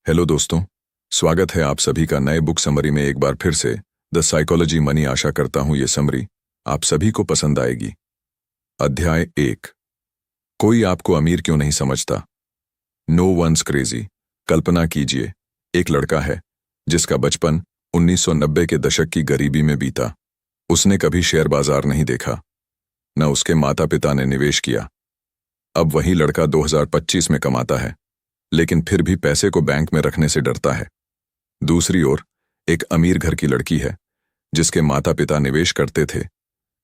Hello दोस्तों, स्वागत है आप सभी का नए बुक समरी में एक बार फिर से। The psychology money. आशा करता हूं ये समरी आप सभी को पसंद आएगी। अध्याय 1। कोई आपको अमीर क्यों नहीं समझता। No once crazy. कल्पना कीजिए, एक लड़का है जिसका बचपन 1990 के दशक की गरीबी में बीता। उसने कभी शेयर बाजार नहीं देखा, न उसके माता पिता ने निवेश किया। अब वही लड़का 2025 में कमाता है, लेकिन फिर भी पैसे को बैंक में रखने से डरता है। दूसरी ओर एक अमीर घर की लड़की है जिसके माता पिता निवेश करते थे,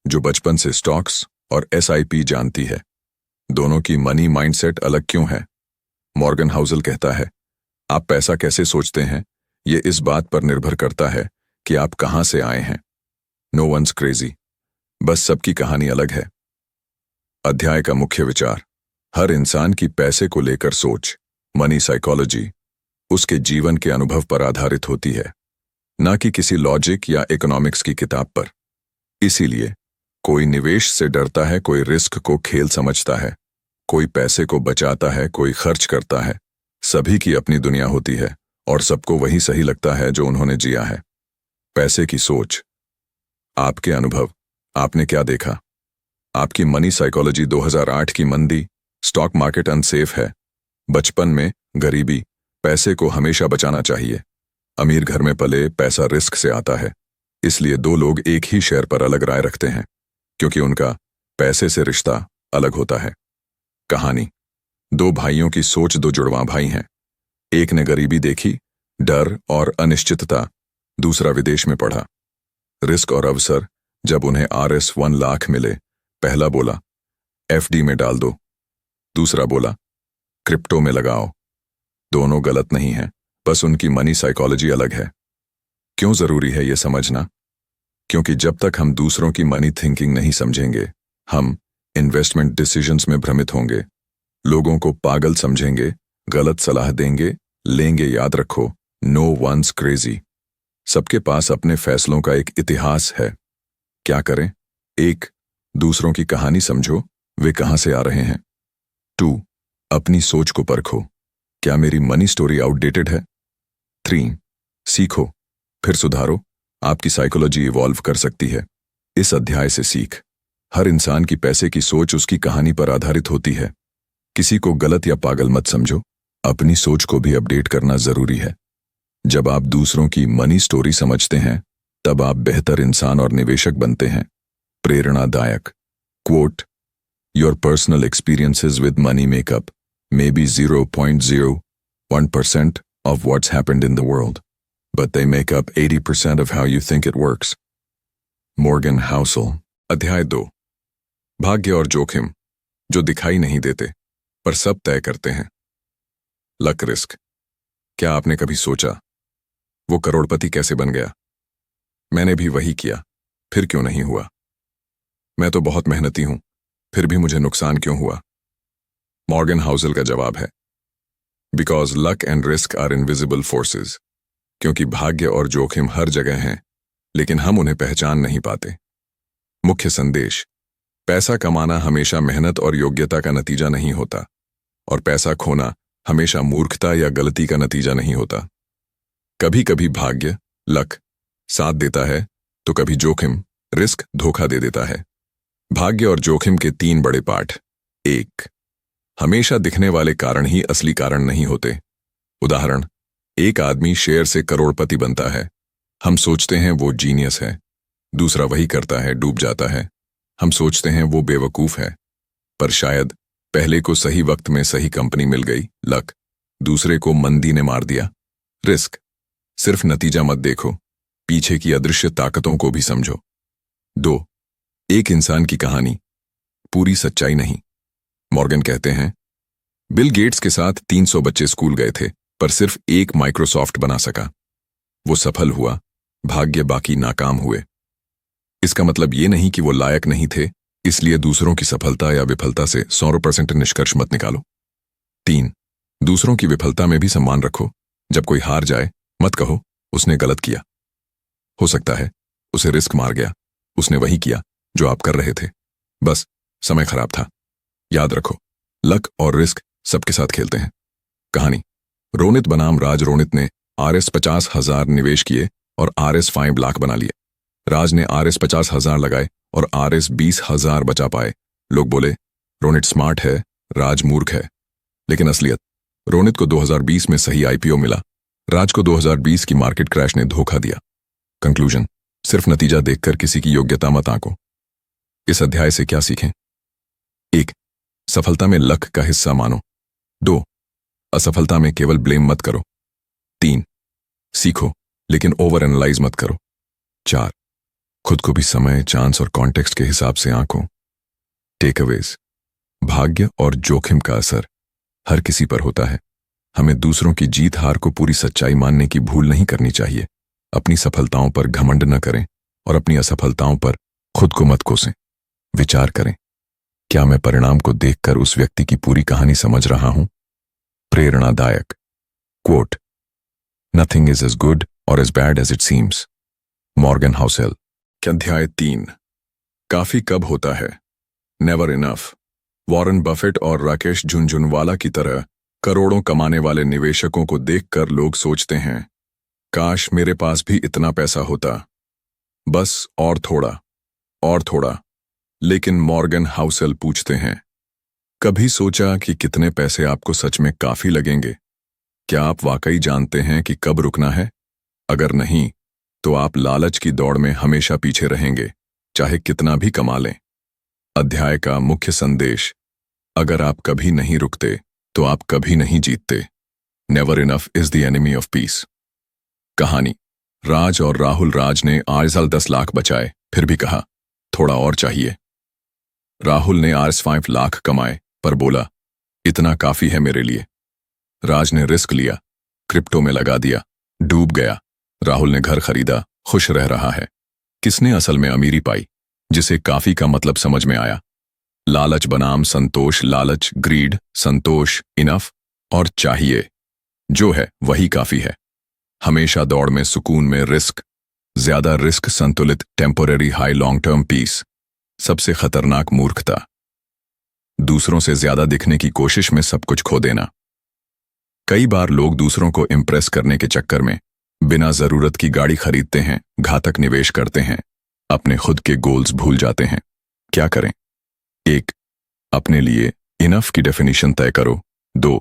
जो बचपन से स्टॉक्स और एसआईपी जानती है। दोनों की मनी माइंडसेट अलग क्यों है। मॉर्गन हाउसल कहता है, आप पैसा कैसे सोचते हैं ये इस बात पर निर्भर करता है कि आप कहां से आए हैं। नो वंस क्रेजी, बस सबकी कहानी अलग है। अध्याय का मुख्य विचार, हर इंसान की पैसे को लेकर सोच, मनी साइकोलॉजी, उसके जीवन के अनुभव पर आधारित होती है, न कि किसी लॉजिक या इकोनॉमिक्स की किताब पर। इसीलिए कोई निवेश से डरता है, कोई रिस्क को खेल समझता है, कोई पैसे को बचाता है, कोई खर्च करता है। सभी की अपनी दुनिया होती है और सबको वही सही लगता है जो उन्होंने जिया है। पैसे की सोच, आपके अनुभव, आपने क्या देखा। आपकी मनी साइकोलॉजी 2008 की मंदी, स्टॉक मार्केट अनसेफ है, बचपन में गरीबी, पैसे को हमेशा बचाना चाहिए। अमीर घर में पले, पैसा रिस्क से आता है। इसलिए दो लोग एक ही शेयर पर अलग राय रखते हैं, क्योंकि उनका पैसे से रिश्ता अलग होता है। कहानी, दो भाइयों की सोच, दो जुड़वां भाई हैं। एक ने गरीबी देखी, डर और अनिश्चितता, दूसरा विदेश में पढ़ा। रिस्क और अवसर, जब उन्हें RS 1 लाख मिले, पहला बोला FD में डाल दो, दूसरा बोला क्रिप्टो में लगाओ। दोनों गलत नहीं हैं, बस उनकी मनी साइकोलॉजी अलग है। क्यों जरूरी है यह समझना? क्योंकि जब तक हम दूसरों की मनी थिंकिंग नहीं समझेंगे, हम इन्वेस्टमेंट डिसीजंस में भ्रमित होंगे, लोगों को पागल समझेंगे, गलत सलाह देंगे, लेंगे। याद रखो, नो वंस क्रेजी। सबके पास अपने फैसलों का एक इतिहास है। क्या करें? 1, दूसरों की कहानी समझो, वे कहां से आ रहे हैं। 2, अपनी सोच को परखो, क्या मेरी मनी स्टोरी आउटडेटेड है। 3, सीखो, फिर सुधारो, आपकी साइकोलॉजी इवॉल्व कर सकती है। इस अध्याय से सीख, हर इंसान की पैसे की सोच उसकी कहानी पर आधारित होती है। किसी को गलत या पागल मत समझो, अपनी सोच को भी अपडेट करना जरूरी है। जब आप दूसरों की मनी स्टोरी समझते हैं, तब आप बेहतर इंसान और निवेशक बनते हैं। प्रेरणादायक quote, Your personal experiences with money make up maybe 0.01% of what's happened in the world, but they make up 80% of how you think it works. Morgan Housel। अध्याय 2। भाग्य और जोखिम, जो दिखाई नहीं देते पर सब तय करते हैं। Luck risk. क्या आपने कभी सोचा, वो करोड़पति कैसे बन गया? मैंने भी वही किया, फिर क्यों नहीं हुआ? मैं तो बहुत मेहनती हूं, फिर भी मुझे नुकसान क्यों हुआ? मॉर्गन हाउसल का जवाब है, because luck and risk are invisible forces. क्योंकि भाग्य और जोखिम हर जगह हैं, लेकिन हम उन्हें पहचान नहीं पाते। मुख्य संदेश, पैसा कमाना हमेशा मेहनत और योग्यता का नतीजा नहीं होता, और पैसा खोना हमेशा मूर्खता या गलती का नतीजा नहीं होता। कभी कभी भाग्य, लक साथ देता है, तो कभी जोखिम, रिस्क धोखा दे देता है। भाग्य और जोखिम के 3 बड़े पाठ। 1, हमेशा दिखने वाले कारण ही असली कारण नहीं होते। उदाहरण, एक आदमी शेयर से करोड़पति बनता है, हम सोचते हैं वो जीनियस है। दूसरा वही करता है, डूब जाता है, हम सोचते हैं वो बेवकूफ है। पर शायद पहले को सही वक्त में सही कंपनी मिल गई, लक। दूसरे को मंदी ने मार दिया, रिस्क। सिर्फ नतीजा मत देखो, पीछे की अदृश्य ताकतों को भी समझो। 2, एक इंसान की कहानी, पूरी सच्चाई नहीं। मॉर्गन कहते हैं, बिल गेट्स के साथ 300 बच्चे स्कूल गए थे, पर सिर्फ एक माइक्रोसॉफ्ट बना सका। वो सफल हुआ, भाग्य बाकी नाकाम हुए। इसका मतलब ये नहीं कि वो लायक नहीं थे, इसलिए दूसरों की सफलता या विफलता से 100% निष्कर्ष मत निकालो। 3, दूसरों की विफलता में भी सम्मान रखो। जब कोई हार जाए, मत कहो उसने गलत किया। हो सकता है उसे रिस्क मार गया, उसने वही किया जो आप कर रहे थे, बस समय खराब था। याद रखो, लक और रिस्क सबके साथ खेलते हैं। कहानी, रोनित बनाम राज। रोनित ने RS 50,000 निवेश किए और RS 5 लाख बना लिए। राज ने RS 50,000 लगाए और RS 20,000 बचा पाए। लोग बोले रोनित स्मार्ट है, राज मूर्ख है। लेकिन असलियत, रोनित को 2020 में सही IPO मिला, राज को 2020 की मार्केट क्रैश ने धोखा दिया। कंक्लूजन, सिर्फ नतीजा देखकर किसी की योग्यता मत आंको। इस अध्याय से क्या सीखें? 1. सफलता में लक का हिस्सा मानो। 2. असफलता में केवल ब्लेम मत करो। 3. सीखो लेकिन ओवर एनालाइज मत करो। 4. खुद को भी समय, चांस और कॉन्टेक्स्ट के हिसाब से आंको। टेकअवेज, भाग्य और जोखिम का असर हर किसी पर होता है। हमें दूसरों की जीत हार को पूरी सच्चाई मानने की भूल नहीं करनी चाहिए। अपनी सफलताओं पर घमंड न करें और अपनी असफलताओं पर खुद को मत कोसें। विचार करें, क्या मैं परिणाम को देखकर उस व्यक्ति की पूरी कहानी समझ रहा हूं? प्रेरणादायक quote, nothing is as good or as bad as it seems. Morgan Housel. अध्याय 3, काफी कब होता है? Never enough. वॉरेन बफेट और राकेश झुनझुनवाला की तरह करोड़ों कमाने वाले निवेशकों को देखकर लोग सोचते हैं, काश मेरे पास भी इतना पैसा होता, बस और थोड़ा और थोड़ा। लेकिन मॉर्गन हाउसेल पूछते हैं, कभी सोचा कि कितने पैसे आपको सच में काफी लगेंगे? क्या आप वाकई जानते हैं कि कब रुकना है? अगर नहीं, तो आप लालच की दौड़ में हमेशा पीछे रहेंगे, चाहे कितना भी कमा लें। अध्याय का मुख्य संदेश, अगर आप कभी नहीं रुकते तो आप कभी नहीं जीतते। Never enough is the enemy of peace. कहानी, राज और राहुल। राज ने आज साल 10 लाख बचाए, फिर भी कहा थोड़ा और चाहिए। राहुल ने RS 5 लाख कमाए पर बोला इतना काफी है मेरे लिए। राज ने रिस्क लिया, क्रिप्टो में लगा दिया, डूब गया। राहुल ने घर खरीदा, खुश रह रहा है। किसने असल में अमीरी पाई? जिसे काफी का मतलब समझ में आया। लालच बनाम संतोष। लालच, ग्रीड, संतोष, इनफ और चाहिए। जो है वही काफी है। हमेशा दौड़ में, सुकून में, रिस्क। ज्यादा रिस्क संतुलित, temporary high, long term peace. सबसे खतरनाक मूर्खता, दूसरों से ज्यादा दिखने की कोशिश में सब कुछ खो देना। कई बार लोग दूसरों को इम्प्रेस करने के चक्कर में बिना जरूरत की गाड़ी खरीदते हैं, घातक निवेश करते हैं, अपने खुद के गोल्स भूल जाते हैं। क्या करें? 1. अपने लिए इनफ की डेफिनेशन तय करो। 2.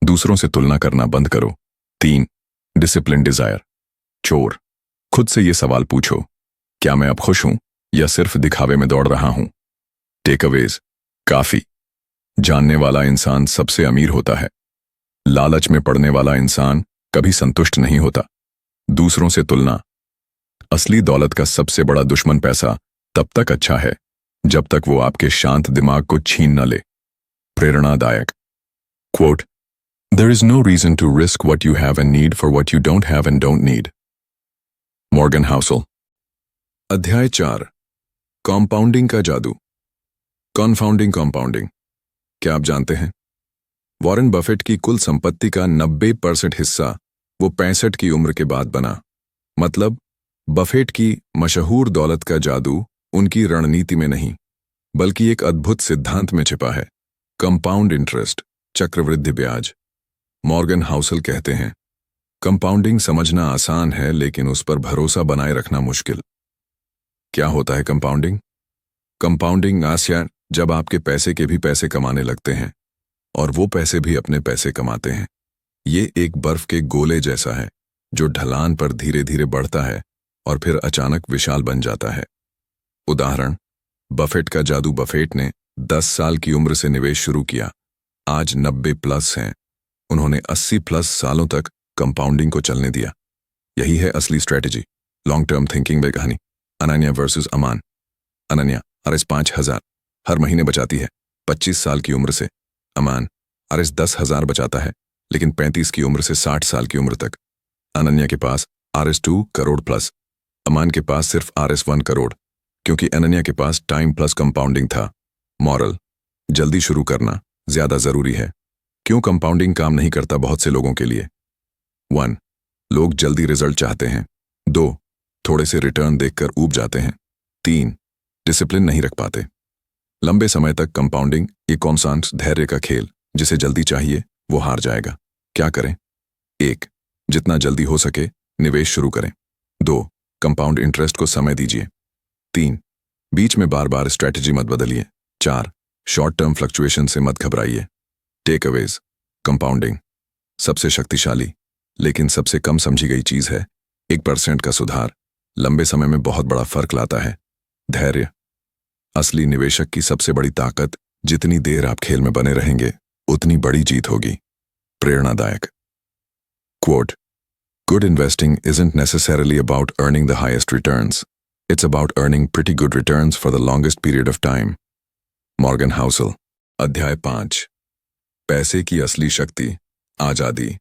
दूसरों से तुलना करना बंद करो। 3. Discipline desire. चोर, खुद से ये सवाल पूछो, क्या मैं अब खुश हूं या सिर्फ दिखावे में दौड़ रहा हूं? टेकअवेज, काफी जानने वाला इंसान सबसे अमीर होता है। लालच में पड़ने वाला इंसान कभी संतुष्ट नहीं होता। दूसरों से तुलना, असली दौलत का सबसे बड़ा दुश्मन पैसा तब तक अच्छा है जब तक वो आपके शांत दिमाग को छीन न ले। प्रेरणादायक quote, there is no reason to risk what you have and need for what you don't have and don't need. Morgan Housel. अध्याय 4, कॉम्पाउंडिंग का जादू। Confounding compounding. क्या आप जानते हैं, वॉरेन बफेट की कुल संपत्ति का 90% हिस्सा वो 65 की उम्र के बाद बना। मतलब बफेट की मशहूर दौलत का जादू उनकी रणनीति में नहीं, बल्कि एक अद्भुत सिद्धांत में छिपा है, कंपाउंड इंटरेस्ट, चक्रवृद्धि ब्याज। मॉर्गन हाउसेल कहते हैं, कंपाउंडिंग समझना आसान है लेकिन उस पर भरोसा बनाए रखना मुश्किल। क्या होता है कंपाउंडिंग? कंपाउंडिंग आशा जब आपके पैसे के भी पैसे कमाने लगते हैं और वो पैसे भी अपने पैसे कमाते हैं। ये एक बर्फ के गोले जैसा है जो ढलान पर धीरे धीरे बढ़ता है और फिर अचानक विशाल बन जाता है। उदाहरण, बफेट का जादू। बफेट ने 10 साल की उम्र से निवेश शुरू किया, आज 90+ हैं। उन्होंने 80+ सालों तक कंपाउंडिंग को चलने दिया। यही है असली स्ट्रेटेजी, लॉन्ग टर्म थिंकिंग में कहानी। अनन्या वर्सेस अमान। अनन्या RS 5,000 हर महीने बचाती है 25 साल की उम्र से। अमान RS 10,000 बचाता है लेकिन 35 की उम्र से 60 साल की उम्र तक। अनन्या के पास RS 2 करोड़ प्लस, अमान के पास सिर्फ RS 1 करोड़, क्योंकि अनन्या के पास टाइम प्लस कंपाउंडिंग था। मॉरल, जल्दी शुरू करना ज्यादा जरूरी है। क्यों कंपाउंडिंग काम नहीं करता बहुत से लोगों के लिए? 1. लोग जल्दी रिजल्ट चाहते हैं। 2. थोड़े से रिटर्न देखकर ऊब जाते हैं। 3. डिसिप्लिन नहीं रख पाते। लंबे समय तक कंपाउंडिंग एक कॉन्स्टेंट धैर्य का खेल, जिसे जल्दी चाहिए वो हार जाएगा। क्या करें? 1. जितना जल्दी हो सके निवेश शुरू करें। 2. कंपाउंड इंटरेस्ट को समय दीजिए। 3. बीच में बार बार स्ट्रैटेजी मत बदलिए। 4. शॉर्ट टर्म फ्लक्चुएशन से मत घबराइए। टेक अवेज। कंपाउंडिंग सबसे शक्तिशाली लेकिन सबसे कम समझी गई चीज है। 1% का सुधार लंबे समय में बहुत बड़ा फर्क लाता है। धैर्य असली निवेशक की सबसे बड़ी ताकत, जितनी देर आप खेल में बने रहेंगे उतनी बड़ी जीत होगी। प्रेरणादायक quote, good investing isn't necessarily about earning the highest returns. It's about earning pretty good returns for the longest period of time. Morgan Housel. अध्याय 5। पैसे की असली शक्ति, आजादी।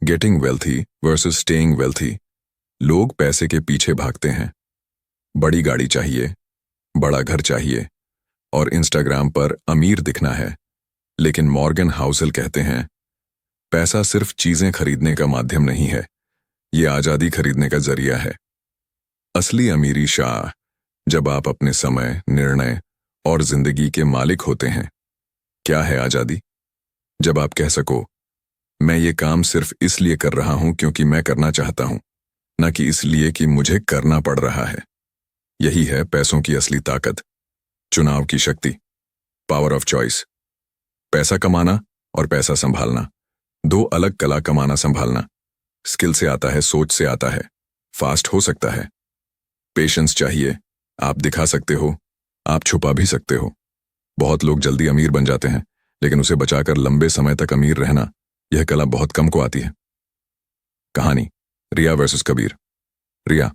Getting wealthy versus staying wealthy. लोग पैसे के पीछे भागते हैं। बड़ी गाड़ी चाहिए, बड़ा घर चाहिए और इंस्टाग्राम पर अमीर दिखना है। लेकिन मॉर्गन हाउसल कहते हैं, पैसा सिर्फ चीजें खरीदने का माध्यम नहीं है, ये आजादी खरीदने का जरिया है। असली अमीरी शाह जब आप अपने समय, निर्णय और जिंदगी के मालिक होते हैं। क्या है आजादी? जब आप कह सको, मैं ये काम सिर्फ इसलिए कर रहा हूं क्योंकि मैं करना चाहता हूं, न कि इसलिए कि मुझे करना पड़ रहा है। यही है पैसों की असली ताकत। चुनाव की शक्ति, पावर ऑफ चॉइस। पैसा कमाना और पैसा संभालना दो अलग कला। कमाना संभालना स्किल से आता है, सोच से आता है, फास्ट हो सकता है। पेशेंस चाहिए, आप दिखा सकते हो, आप छुपा भी सकते हो। बहुत लोग जल्दी अमीर बन जाते हैं, लेकिन उसे बचाकर लंबे समय तक अमीर रहना, यह कला बहुत कम को आती है। कहानी, रिया वर्सेस कबीर। रिया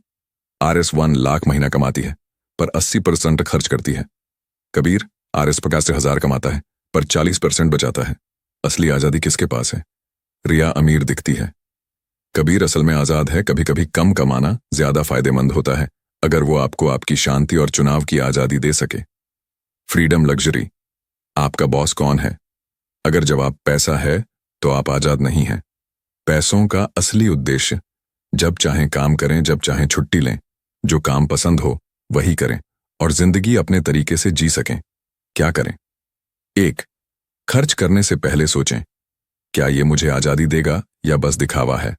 RS 1 लाख महीना कमाती है पर 80% खर्च करती है। कबीर RS 50,000 कमाता है पर 40% बचाता है। असली आजादी किसके पास है? रिया अमीर दिखती है, कबीर असल में आजाद है। कभी कभी कम कमाना ज्यादा फायदेमंद होता है अगर वो आपको आपकी शांति और चुनाव की आजादी दे सके। फ्रीडम लग्जरी, आपका बॉस कौन है? अगर जवाब पैसा है तो आप आजाद नहीं हैं। पैसों का असली उद्देश्य, जब चाहें काम करें, जब चाहें छुट्टी लें, जो काम पसंद हो वही करें और जिंदगी अपने तरीके से जी सकें। क्या करें? 1. खर्च करने से पहले सोचें, क्या ये मुझे आजादी देगा या बस दिखावा है?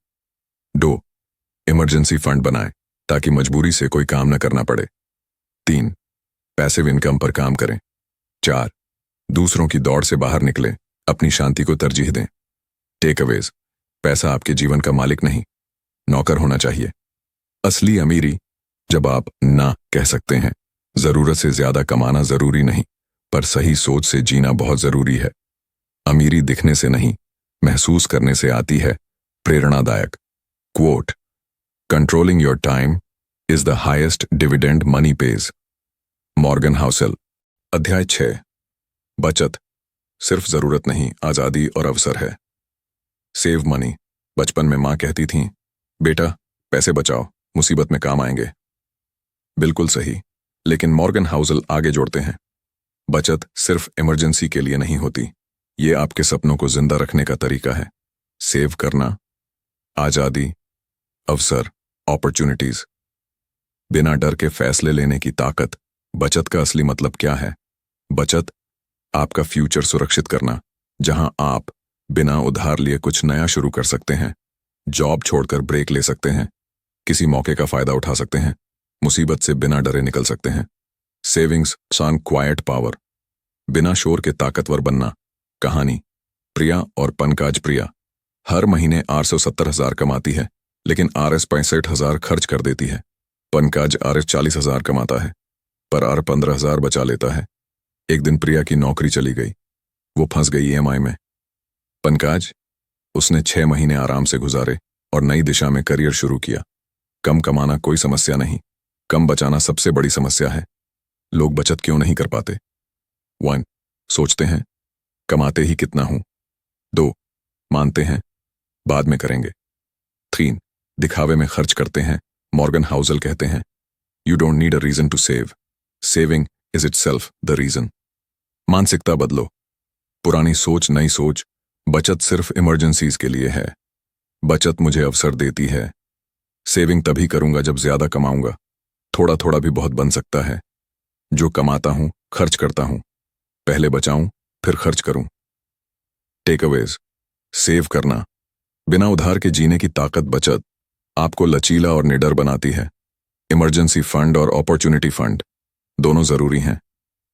2. इमरजेंसी फंड बनाएं ताकि मजबूरी से कोई काम न करना पड़े। 3. पैसिव इनकम पर काम करें। 4. दूसरों की दौड़ से बाहर निकलें, अपनी शांति को तरजीह दें। टेक अवेज, पैसा आपके जीवन का मालिक नहीं, नौकर होना चाहिए। असली अमीरी जब आप ना कह सकते हैं। जरूरत से ज्यादा कमाना जरूरी नहीं, पर सही सोच से जीना बहुत जरूरी है। अमीरी दिखने से नहीं, महसूस करने से आती है। प्रेरणादायक quote, controlling your time is the highest dividend money pays. Morgan Housel. अध्याय 6। बचत सिर्फ जरूरत नहीं, आजादी और अवसर है। Save money. बचपन में मां कहती थीं, बेटा पैसे बचाओ, मुसीबत में काम आएंगे। बिल्कुल सही, लेकिन मॉर्गन हाउसल आगे जोड़ते हैं, बचत सिर्फ इमरजेंसी के लिए नहीं होती, ये आपके सपनों को जिंदा रखने का तरीका है। सेव करना, आजादी, अवसर, अपॉर्चुनिटीज, बिना डर के फैसले लेने की ताकत। बचत का असली मतलब क्या है? बचत आपका फ्यूचर सुरक्षित करना, जहां आप बिना उधार लिए कुछ नया शुरू कर सकते हैं, जॉब छोड़कर ब्रेक ले सकते हैं, किसी मौके का फायदा उठा सकते हैं, मुसीबत से बिना डरे निकल सकते हैं। सेविंग्स सन क्वाइट पावर, बिना शोर के ताकतवर बनना। कहानी, प्रिया और पंकज। प्रिया हर महीने 870,000 कमाती है, लेकिन RS 65,000 खर्च कर देती है। पंकज RS 40,000 कमाता है पर R 15,000 बचा लेता है। एक दिन प्रिया की नौकरी चली गई, वो फंस गई EMI में। पंकज, उसने 6 महीने आराम से गुजारे और नई दिशा में करियर शुरू किया। कम कमाना कोई समस्या नहीं, कम बचाना सबसे बड़ी समस्या है। लोग बचत क्यों नहीं कर पाते? 1. सोचते हैं कमाते ही कितना हूं। 2. मानते हैं बाद में करेंगे। 3. दिखावे में खर्च करते हैं। मॉर्गन हाउसल कहते हैं, you don't need a reason to save, saving is itself the reason. मानसिकता बदलो, पुरानी सोच नई सोच। बचत सिर्फ इमरजेंसीज के लिए है। बचत मुझे अवसर देती है। सेविंग तभी करूंगा जब ज्यादा कमाऊंगा। थोड़ा थोड़ा भी बहुत बन सकता है। जो कमाता हूं खर्च करता हूं, पहले बचाऊं फिर खर्च करूं। टेक अवेज, सेव करना बिना उधार के जीने की ताकत बचत आपको लचीला और निडर बनाती है। इमरजेंसी फंड और अपॉर्चुनिटी फंड दोनों जरूरी हैं।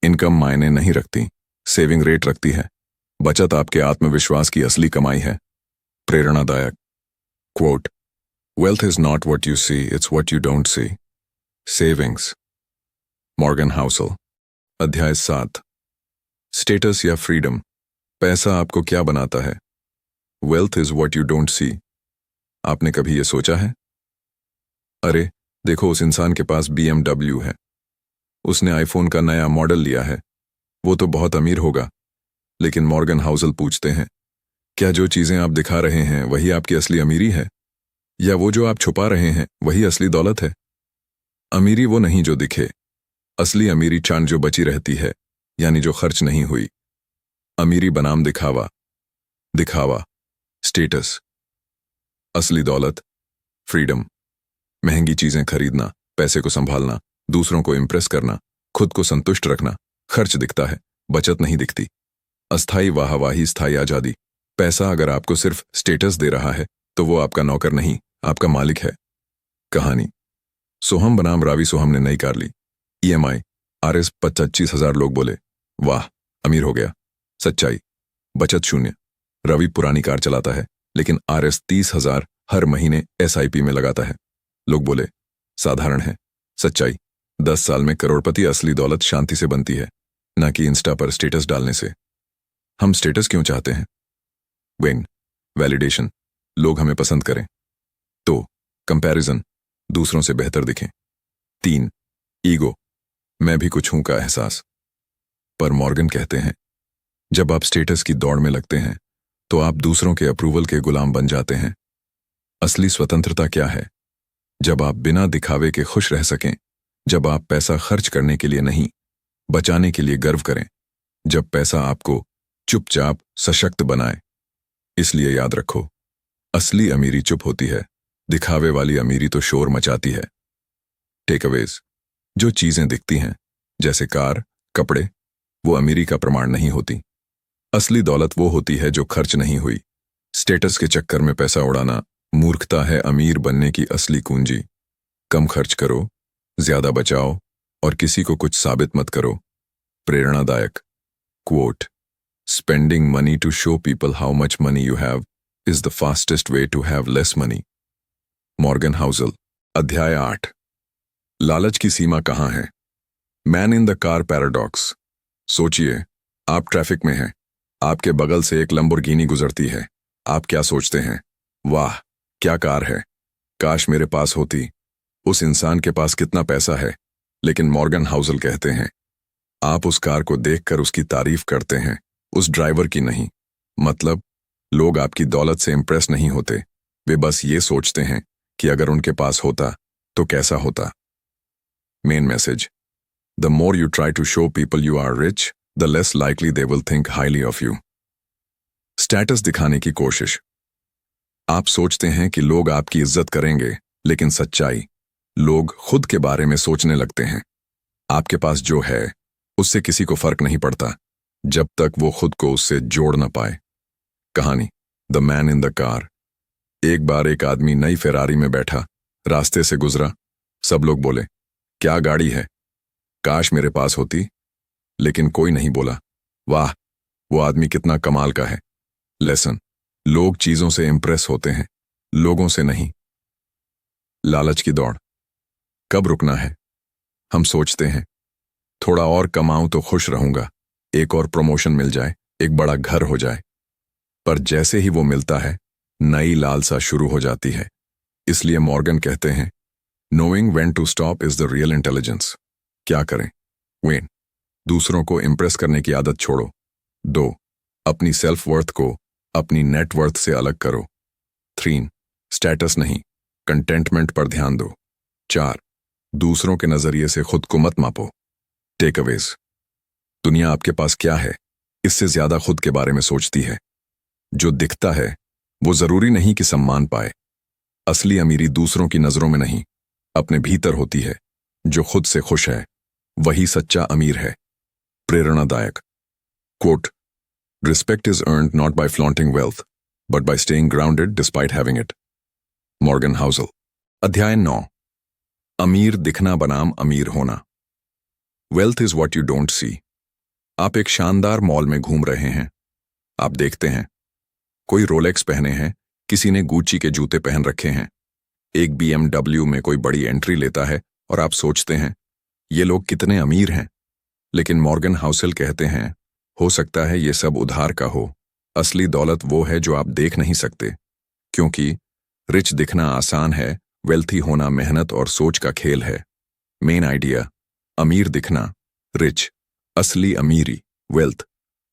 इनकम मायने नहीं रखती, सेविंग रेट रखती है। बचत आपके आत्मविश्वास की असली कमाई है। प्रेरणादायक quote, wealth is not what you see, it's what you don't see. Savings, Morgan Housel. अध्याय 7, स्टेटस या फ्रीडम। पैसा आपको क्या बनाता है? Wealth is what you don't सी। आपने कभी ये सोचा है? अरे देखो, उस इंसान के पास BMW है, उसने आईफोन का नया मॉडल लिया है, वो तो बहुत अमीर होगा। लेकिन मॉर्गन हाउसल पूछते हैं, क्या जो चीजें आप दिखा रहे हैं वही आपकी असली अमीरी है, या वो जो आप छुपा रहे हैं वही असली दौलत है? अमीरी वो नहीं जो दिखे, असली अमीरी चांद जो बची रहती है, यानी जो खर्च नहीं हुई। अमीरी बनाम दिखावा, दिखावा स्टेटस, असली दौलत फ्रीडम। महंगी चीजें खरीदना, पैसे को संभालना, दूसरों को इंप्रेस करना, खुद को संतुष्ट रखना। खर्च दिखता है, बचत नहीं दिखती। अस्थाई वाहवाही, स्थायी आजादी। पैसा अगर आपको सिर्फ स्टेटस दे रहा है तो वो आपका नौकर नहीं, आपका मालिक है। कहानी, सोहम बनाम रावी सोहम ने नई कार ली। EMI RS 25,000। लोग बोले, वाह अमीर हो गया। सच्चाई, बचत शून्य। रवि पुरानी कार चलाता है लेकिन RS 30,000 हर महीने SIP में लगाता है। लोग बोले, साधारण है। सच्चाई, 10 साल में करोड़पति। असली दौलत शांति से बनती है, ना कि इंस्टा पर स्टेटस डालने से। हम स्टेटस क्यों चाहते हैं? विन, वैलिडेशन, लोग हमें पसंद करें। 2, कंपैरिजन, दूसरों से बेहतर दिखें। 3, ईगो, मैं भी कुछ हूं का एहसास। पर मॉर्गन कहते हैं, जब आप स्टेटस की दौड़ में लगते हैं तो आप दूसरों के अप्रूवल के गुलाम बन जाते हैं। असली स्वतंत्रता क्या है? जब आप बिना दिखावे के खुश रह सकें, जब आप पैसा खर्च करने के लिए नहीं, बचाने के लिए गर्व करें, जब पैसा आपको चुपचाप सशक्त बनाए। इसलिए याद रखो, असली अमीरी चुप होती है, दिखावे वाली अमीरी तो शोर मचाती है। टेकअवेज, जो चीजें दिखती हैं जैसे कार, कपड़े, वो अमीरी का प्रमाण नहीं होती। असली दौलत वो होती है जो खर्च नहीं हुई। स्टेटस के चक्कर में पैसा उड़ाना मूर्खता है। अमीर बनने की असली कुंजी, कम खर्च करो, ज्यादा बचाओ और किसी को कुछ साबित मत करो। प्रेरणादायक quote, spending money to show people how much money you have is the fastest way to have less money. Morgan Housel. अध्याय 8, लालच की सीमा कहां है? Man in the car paradox. सोचिए, आप ट्रैफिक में हैं, आपके बगल से एक लंबोर्गिनी गुजरती है। आप क्या सोचते हैं? वाह क्या कार है, काश मेरे पास होती। उस इंसान के पास कितना पैसा है। लेकिन मॉर्गन हाउसल कहते हैं, आप उस कार को देखकर उसकी तारीफ करते हैं, उस ड्राइवर की नहीं। मतलब, लोग आपकी दौलत से इंप्रेस नहीं होते, वे बस ये सोचते हैं कि अगर उनके पास होता तो कैसा होता। Main message, the more you try to show people you are rich, the less likely they will think highly of you. Status दिखाने की कोशिश। आप सोचते हैं कि लोग आपकी इज्जत करेंगे, लेकिन सच्चाई, लोग खुद के बारे में सोचने लगते हैं। आपके पास जो है उससे किसी को फर्क नहीं पड़ता जब तक वो खुद को उससे जोड़ न पाए। कहानी, the man in the car. एक बार एक आदमी नई फेरारी में बैठा, रास्ते से गुजरा। सब लोग बोले, क्या गाड़ी है, काश मेरे पास होती। लेकिन कोई नहीं बोला, वाह वो आदमी कितना कमाल का है। लेसन, लोग चीजों से इंप्रेस होते हैं, लोगों से नहीं। लालच की दौड़। कब रुकना है? हम सोचते हैं, थोड़ा और कमाऊं तो खुश रहूंगा, एक और प्रमोशन मिल जाए, एक बड़ा घर हो जाए। पर जैसे ही वो मिलता है, नई लालसा शुरू हो जाती है। इसलिए मॉर्गन कहते हैं, knowing when to stop is the real intelligence. क्या करें? वेन, दूसरों को इंप्रेस करने की आदत छोड़ो। 2, अपनी सेल्फ वर्थ को अपनी नेटवर्थ से अलग करो। 3, स्टेटस नहीं, कंटेंटमेंट पर ध्यान दो। 4, दूसरों के नजरिए से खुद को मत मापो। टेकअवेज, दुनिया आपके पास क्या है, इससे ज्यादा खुद के बारे में सोचती है। जो दिखता है वो जरूरी नहीं कि सम्मान पाए। असली अमीरी दूसरों की नजरों में नहीं, अपने भीतर होती है। जो खुद से खुश है वही सच्चा अमीर है। प्रेरणादायक quote, respect is earned not by flaunting wealth, but by staying grounded despite having it. Morgan Housel. अध्याय 9। अमीर दिखना बनाम अमीर होना। Wealth is what you don't see. आप एक शानदार मॉल में घूम रहे हैं। आप देखते हैं कोई रोलेक्स पहने हैं, किसी ने गुच्ची के जूते पहन रखे हैं, एक BMW में कोई बड़ी एंट्री लेता है और आप सोचते हैं ये लोग कितने अमीर हैं। लेकिन मॉर्गन हाउसल कहते हैं हो सकता है ये सब उधार का हो। असली दौलत वो है जो आप देख नहीं सकते, क्योंकि रिच दिखना आसान है, वेल्थी होना मेहनत और सोच का खेल है। मेन आइडिया, अमीर दिखना, रिच, असली अमीरी, वेल्थ,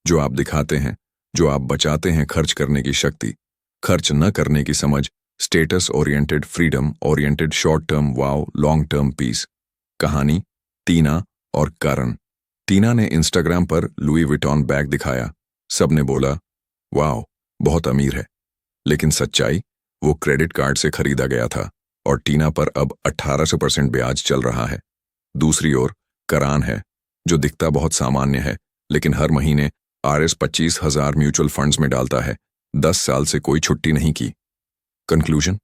जो आप दिखाते हैं, जो आप बचाते हैं, खर्च करने की शक्ति, खर्च न करने की समझ, status oriented, freedom oriented, short term wow, long term peace. कहानी, टीना और करण। टीना ने इंस्टाग्राम पर लुई विटॉन बैग दिखाया। सबने बोला वाओ, बहुत अमीर है। लेकिन सच्चाई, वो क्रेडिट कार्ड से खरीदा गया था और टीना पर अब 1800% ब्याज चल रहा है। दूसरी ओर करान है, जो दिखता बहुत सामान्य है, लेकिन हर महीने RS 25,000 म्यूचुअल फंड्स में डालता है। 10 साल से कोई छुट्टी नहीं की। कंक्लूजन,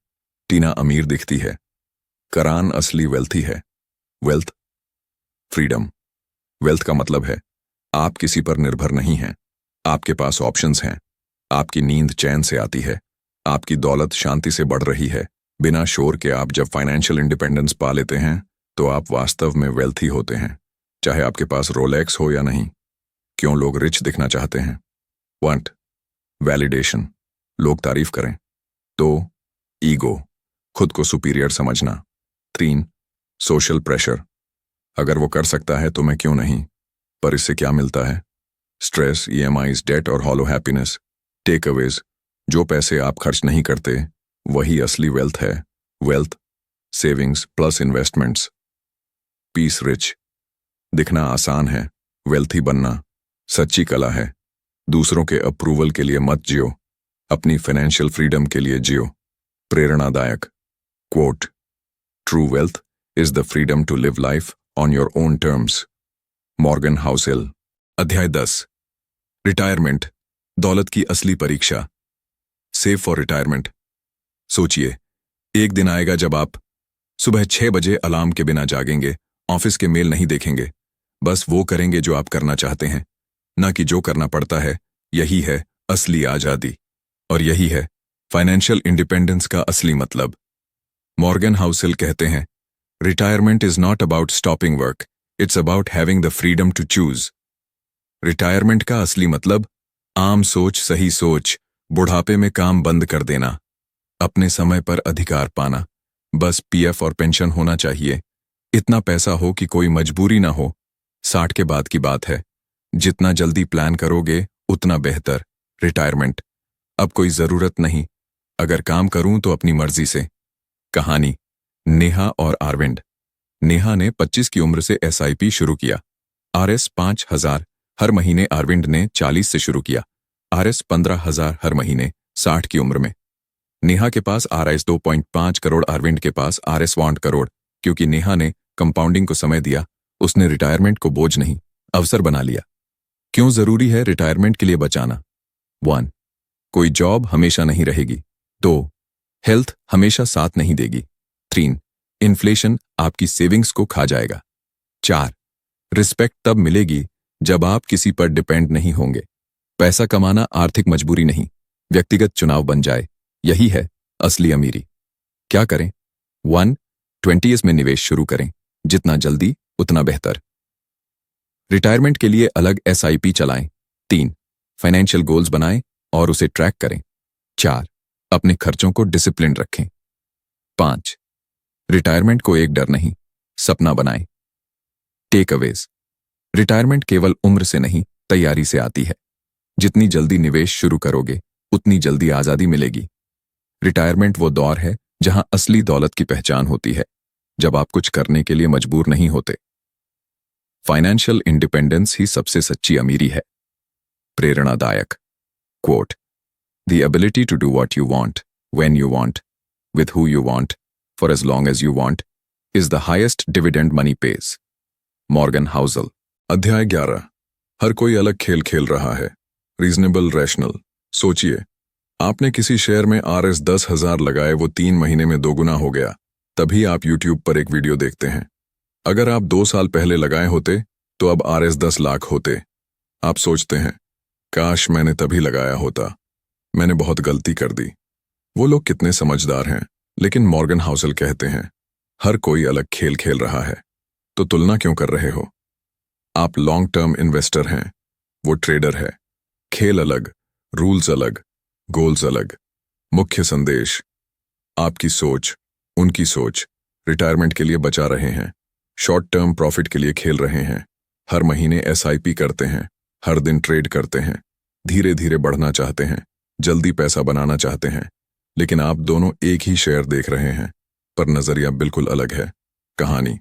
टीना अमीर दिखती है, करान असली वेल्थी है। Wealth, freedom. वेल्थ का मतलब है आप किसी पर निर्भर नहीं हैं, आपके पास ऑप्शंस हैं, आपकी नींद चैन से आती है, आपकी दौलत शांति से बढ़ रही है, बिना शोर के। आप जब फाइनेंशियल इंडिपेंडेंस पा लेते हैं तो आप वास्तव में वेल्थी होते हैं, चाहे आपके पास रोलेक्स हो या नहीं। क्यों लोग रिच दिखना चाहते हैं? 1. वैलिडेशन, लोग तारीफ करें। 2. ईगो, खुद को सुपीरियर समझना। 3. सोशल प्रेशर, अगर वो कर सकता है तो मैं क्यों नहीं। पर इससे क्या मिलता है? स्ट्रेस, EMIs, डेट और हॉलो हैप्पीनेस। टेक अवेज, जो पैसे आप खर्च नहीं करते वही असली वेल्थ है। Wealth, savings plus investments. Peace, rich दिखना आसान है, वेल्थी बनना सच्ची कला है। दूसरों के अप्रूवल के लिए मत जियो, अपनी फाइनेंशियल फ्रीडम के लिए जियो। प्रेरणादायक quote, true wealth is the freedom to live life on your own terms. Morgan Housel. अध्याय 10। रिटायरमेंट, दौलत की असली परीक्षा। Save for retirement. सोचिए, एक दिन आएगा जब आप सुबह 6 बजे अलार्म के बिना जागेंगे, ऑफिस के मेल नहीं देखेंगे, बस वो करेंगे जो आप करना चाहते हैं, ना कि जो करना पड़ता है। यही है असली आजादी, और यही है फाइनेंशियल इंडिपेंडेंस का असली मतलब। मॉर्गन हाउसल कहते हैं retirement is not about stopping work, it's about having the freedom to choose. Retirement का असली मतलब आम सोच, सही सोच, बुढ़ापे में काम बंद कर देना, अपने समय पर अधिकार पाना, बस PF और पेंशन होना चाहिए, इतना पैसा हो कि कोई मजबूरी ना हो। 60 के बाद की बात है, जितना जल्दी प्लान करोगे उतना बेहतर। रिटायरमेंट, अब कोई जरूरत नहीं, अगर काम करूं तो अपनी मर्जी से। कहानी, नेहा और अरविंद। नेहा ने 25 की उम्र से SIP शुरू किया, RS 5,000 हर महीने। अरविंद ने 40 से शुरू किया, RS 15,000 हर महीने, 60 की उम्र में। नेहा के पास RS 2.5 करोड़, अरविंद के पास RS 1 करोड़। क्योंकि नेहा ने कंपाउंडिंग को समय दिया, उसने रिटायरमेंट को बोझ नहीं, अवसर बना लिया। क्यों जरूरी है रिटायरमेंट के लिए बचाना? 1. कोई जॉब हमेशा नहीं रहेगी। 2. हेल्थ हमेशा साथ नहीं देगी। 3. इन्फ्लेशन आपकी सेविंग्स को खा जाएगा। 4. रिस्पेक्ट तब मिलेगी जब आप किसी पर डिपेंड नहीं होंगे। पैसा कमाना आर्थिक मजबूरी नहीं, व्यक्तिगत चुनाव बन जाए, यही है असली अमीरी। क्या करें? 1. 20s में निवेश शुरू करें, जितना जल्दी उतना बेहतर। रिटायरमेंट के लिए अलग SIP चलाएं। 3. फाइनेंशियल गोल्स बनाएं और उसे ट्रैक करें। 4. अपने खर्चों को डिसिप्लिन रखें। 5. रिटायरमेंट को एक डर नहीं, सपना बनाएं। टेक अवेज, रिटायरमेंट केवल उम्र से नहीं, तैयारी से आती है। जितनी जल्दी निवेश शुरू करोगे उतनी जल्दी आजादी मिलेगी। रिटायरमेंट वो दौर है जहां असली दौलत की पहचान होती है, जब आप कुछ करने के लिए मजबूर नहीं होते। फाइनेंशियल इंडिपेंडेंस ही सबसे सच्ची अमीरी है। प्रेरणादायक quote, the ability to do what you want, when you want, with who you want, for as long as you want, is the highest dividend money pays. Morgan Housel. अध्याय 11। हर कोई अलग खेल खेल रहा है। Reasonable, rational. सोचिए, आपने किसी शेयर में RS 10,000 लगाए, वो 3 महीने में दोगुना हो गया। तभी आप YouTube पर एक वीडियो देखते हैं। अगर आप 2 साल पहले लगाए होते तो अब RS 10 लाख होते। आप सोचते हैं, काश मैंने तभी लगाया होता, मैंने बहुत गलती कर दी। वो लोग कितने समझदार हैं, लेकिन मॉर्गन हाउसल कहते हैं, हर कोई अलग खेल खेल रहा है, तो तुलना क्यों कर रहे हो? आप लॉन्ग टर्म इन्वेस्टर हैं, वो ट्रेडर है। खेल अलग, रूल्स अलग, गोल्स अलग। मुख्य संदेश, आपकी सोच, उनकी सोच। रिटायरमेंट के लिए बचा रहे हैं, शॉर्ट टर्म प्रॉफिट के लिए खेल रहे हैं। हर महीने SIP करते हैं, हर दिन ट्रेड करते हैं, धीरे धीरे बढ़ना चाहते हैं, जल्दी पैसा बनाना चाहते हैं। लेकिन आप दोनों एक ही शेयर देख रहे हैं, पर नजरिया बिल्कुल अलग है। कहानी,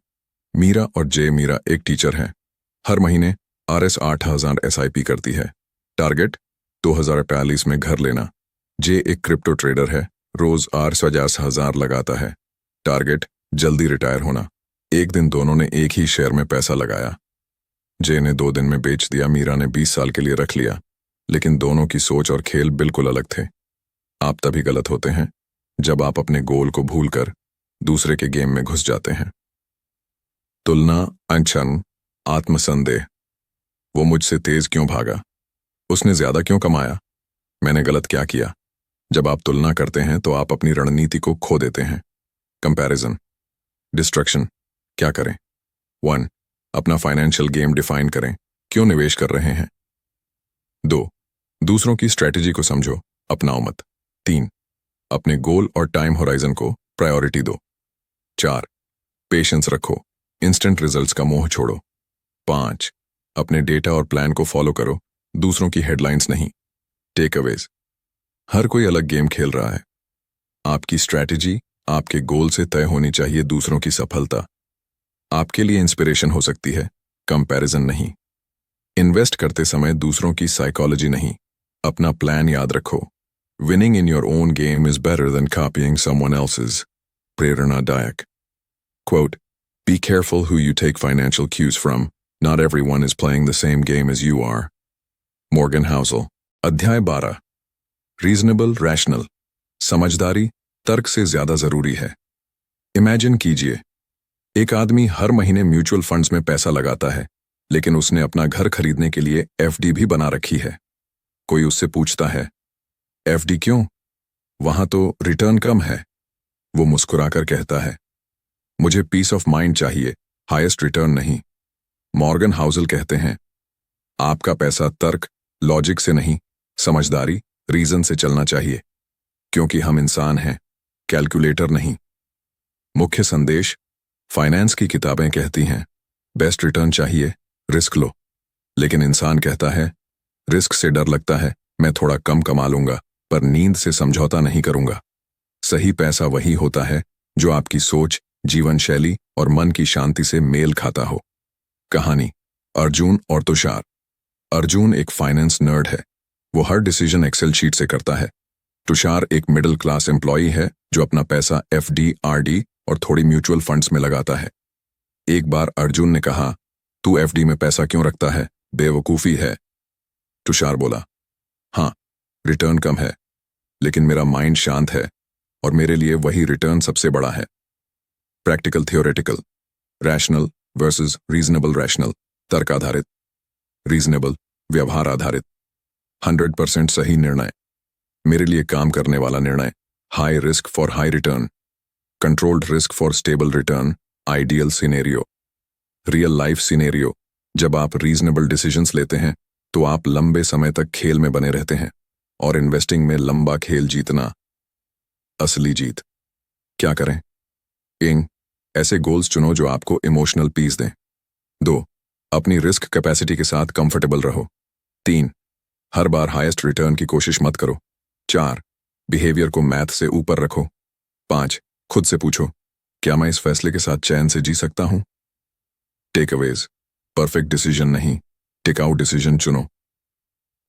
मीरा और जे। मीरा एक टीचर है, हर महीने RS 8,000 SIP करती है। टारगेट 2048 में घर लेना। जे एक क्रिप्टो ट्रेडर है, रोज RS 50,000 लगाता है। टारगेट जल्दी रिटायर होना। एक दिन दोनों ने एक ही शेयर में पैसा लगाया। जे ने 2 दिन में बेच दिया, मीरा ने 20 साल के लिए रख लिया। लेकिन दोनों की सोच और खेल बिल्कुल अलग थे। आप तभी गलत होते हैं जब आप अपने गोल को भूलकर दूसरे के गेम में घुस जाते हैं। तुलना, अनशन, आत्मसंदेह। वो मुझसे तेज क्यों भागा? उसने ज्यादा क्यों कमाया? मैंने गलत क्या किया? जब आप तुलना करते हैं तो आप अपनी रणनीति को खो देते हैं। Comparison, destruction. क्या करें? 1. अपना फाइनेंशियल गेम डिफाइन करें, क्यों निवेश कर रहे हैं। 2. दूसरों की स्ट्रेटेजी को समझो, अपनाओ मत। 3. अपने गोल और टाइम होराइजन को प्रायोरिटी दो। 4. पेशेंस रखो, इंस्टेंट रिजल्ट्स का मोह छोड़ो। 5. अपने डेटा और प्लान को फॉलो करो, दूसरों की हेडलाइंस नहीं। टेक अवेज, हर कोई अलग गेम खेल रहा है। आपकी स्ट्रैटेजी आपके गोल से तय होनी चाहिए, दूसरों की सफलता आपके लिए इंस्पिरेशन हो सकती है, कंपैरिजन नहीं। इन्वेस्ट करते समय दूसरों की साइकोलॉजी नहीं, अपना प्लान याद रखो। Winning in your own game is better than copying someone else's. प्रेरणादायक quote, be careful who you take financial cues from, not everyone is playing the same game as you are. Morgan Housel. अध्याय 12, reasonable rational. समझदारी तर्क से ज्यादा जरूरी है। Imagine कीजिए, एक आदमी हर महीने म्यूचुअल फंड्स में पैसा लगाता है, लेकिन उसने अपना घर खरीदने के लिए FD भी बना रखी है। कोई उससे पूछता है, FD क्यों? वहां तो रिटर्न कम है। वो मुस्कुराकर कहता है, मुझे पीस ऑफ माइंड चाहिए, हाईएस्ट रिटर्न नहीं। मॉर्गन हाउसल कहते हैं, आपका पैसा तर्क, लॉजिक से नहीं, समझदारी, रीजन से चलना चाहिए, क्योंकि हम इंसान हैं, कैलकुलेटर नहीं। मुख्य संदेश, फाइनेंस की किताबें कहती हैं, बेस्ट रिटर्न चाहिए, रिस्क लो। लेकिन इंसान कहता है, रिस्क से डर लगता है, मैं थोड़ा कम कमा लूंगा, पर नींद से समझौता नहीं करूंगा। सही पैसा वही होता है जो आपकी सोच, जीवन शैली और मन की शांति से मेल खाता हो। कहानी, अर्जुन और तुषार। अर्जुन एक फाइनेंस नर्ड है, वो हर डिसीजन एक्सेल शीट से करता है। तुषार एक मिडिल क्लास एम्प्लॉई है जो अपना पैसा FD, RD और थोड़ी म्यूचुअल फंड्स में लगाता है। एक बार अर्जुन ने कहा, तू FD में पैसा क्यों रखता है, बेवकूफी है। तुषार बोला, हाँ, रिटर्न कम है, लेकिन मेरा माइंड शांत है और मेरे लिए वही रिटर्न सबसे बड़ा है। Practical theoretical, rational versus reasonable rational. तर्क आधारित, रीजनेबल व्यवहार आधारित। 100% सही निर्णय, मेरे लिए काम करने वाला निर्णय। High risk for high return, controlled risk for stable return. Ideal scenario, real life scenario. जब आप रीजनेबल डिसीजंस लेते हैं तो आप लंबे समय तक खेल में बने रहते हैं, और इन्वेस्टिंग में लंबा खेल जीतना असली जीत। क्या करें? 1. ऐसे गोल्स चुनो जो आपको इमोशनल पीस दें। 2. अपनी रिस्क कैपेसिटी के साथ कंफर्टेबल रहो। 3. हर बार हाईएस्ट रिटर्न की कोशिश मत करो। 4. बिहेवियर को मैथ से ऊपर रखो। 5. खुद से पूछो, क्या मैं इस फैसले के साथ चैन से जी सकता हूं? टेक अवेज, परफेक्ट डिसीजन नहीं, टिकाऊ डिसीजन चुनो।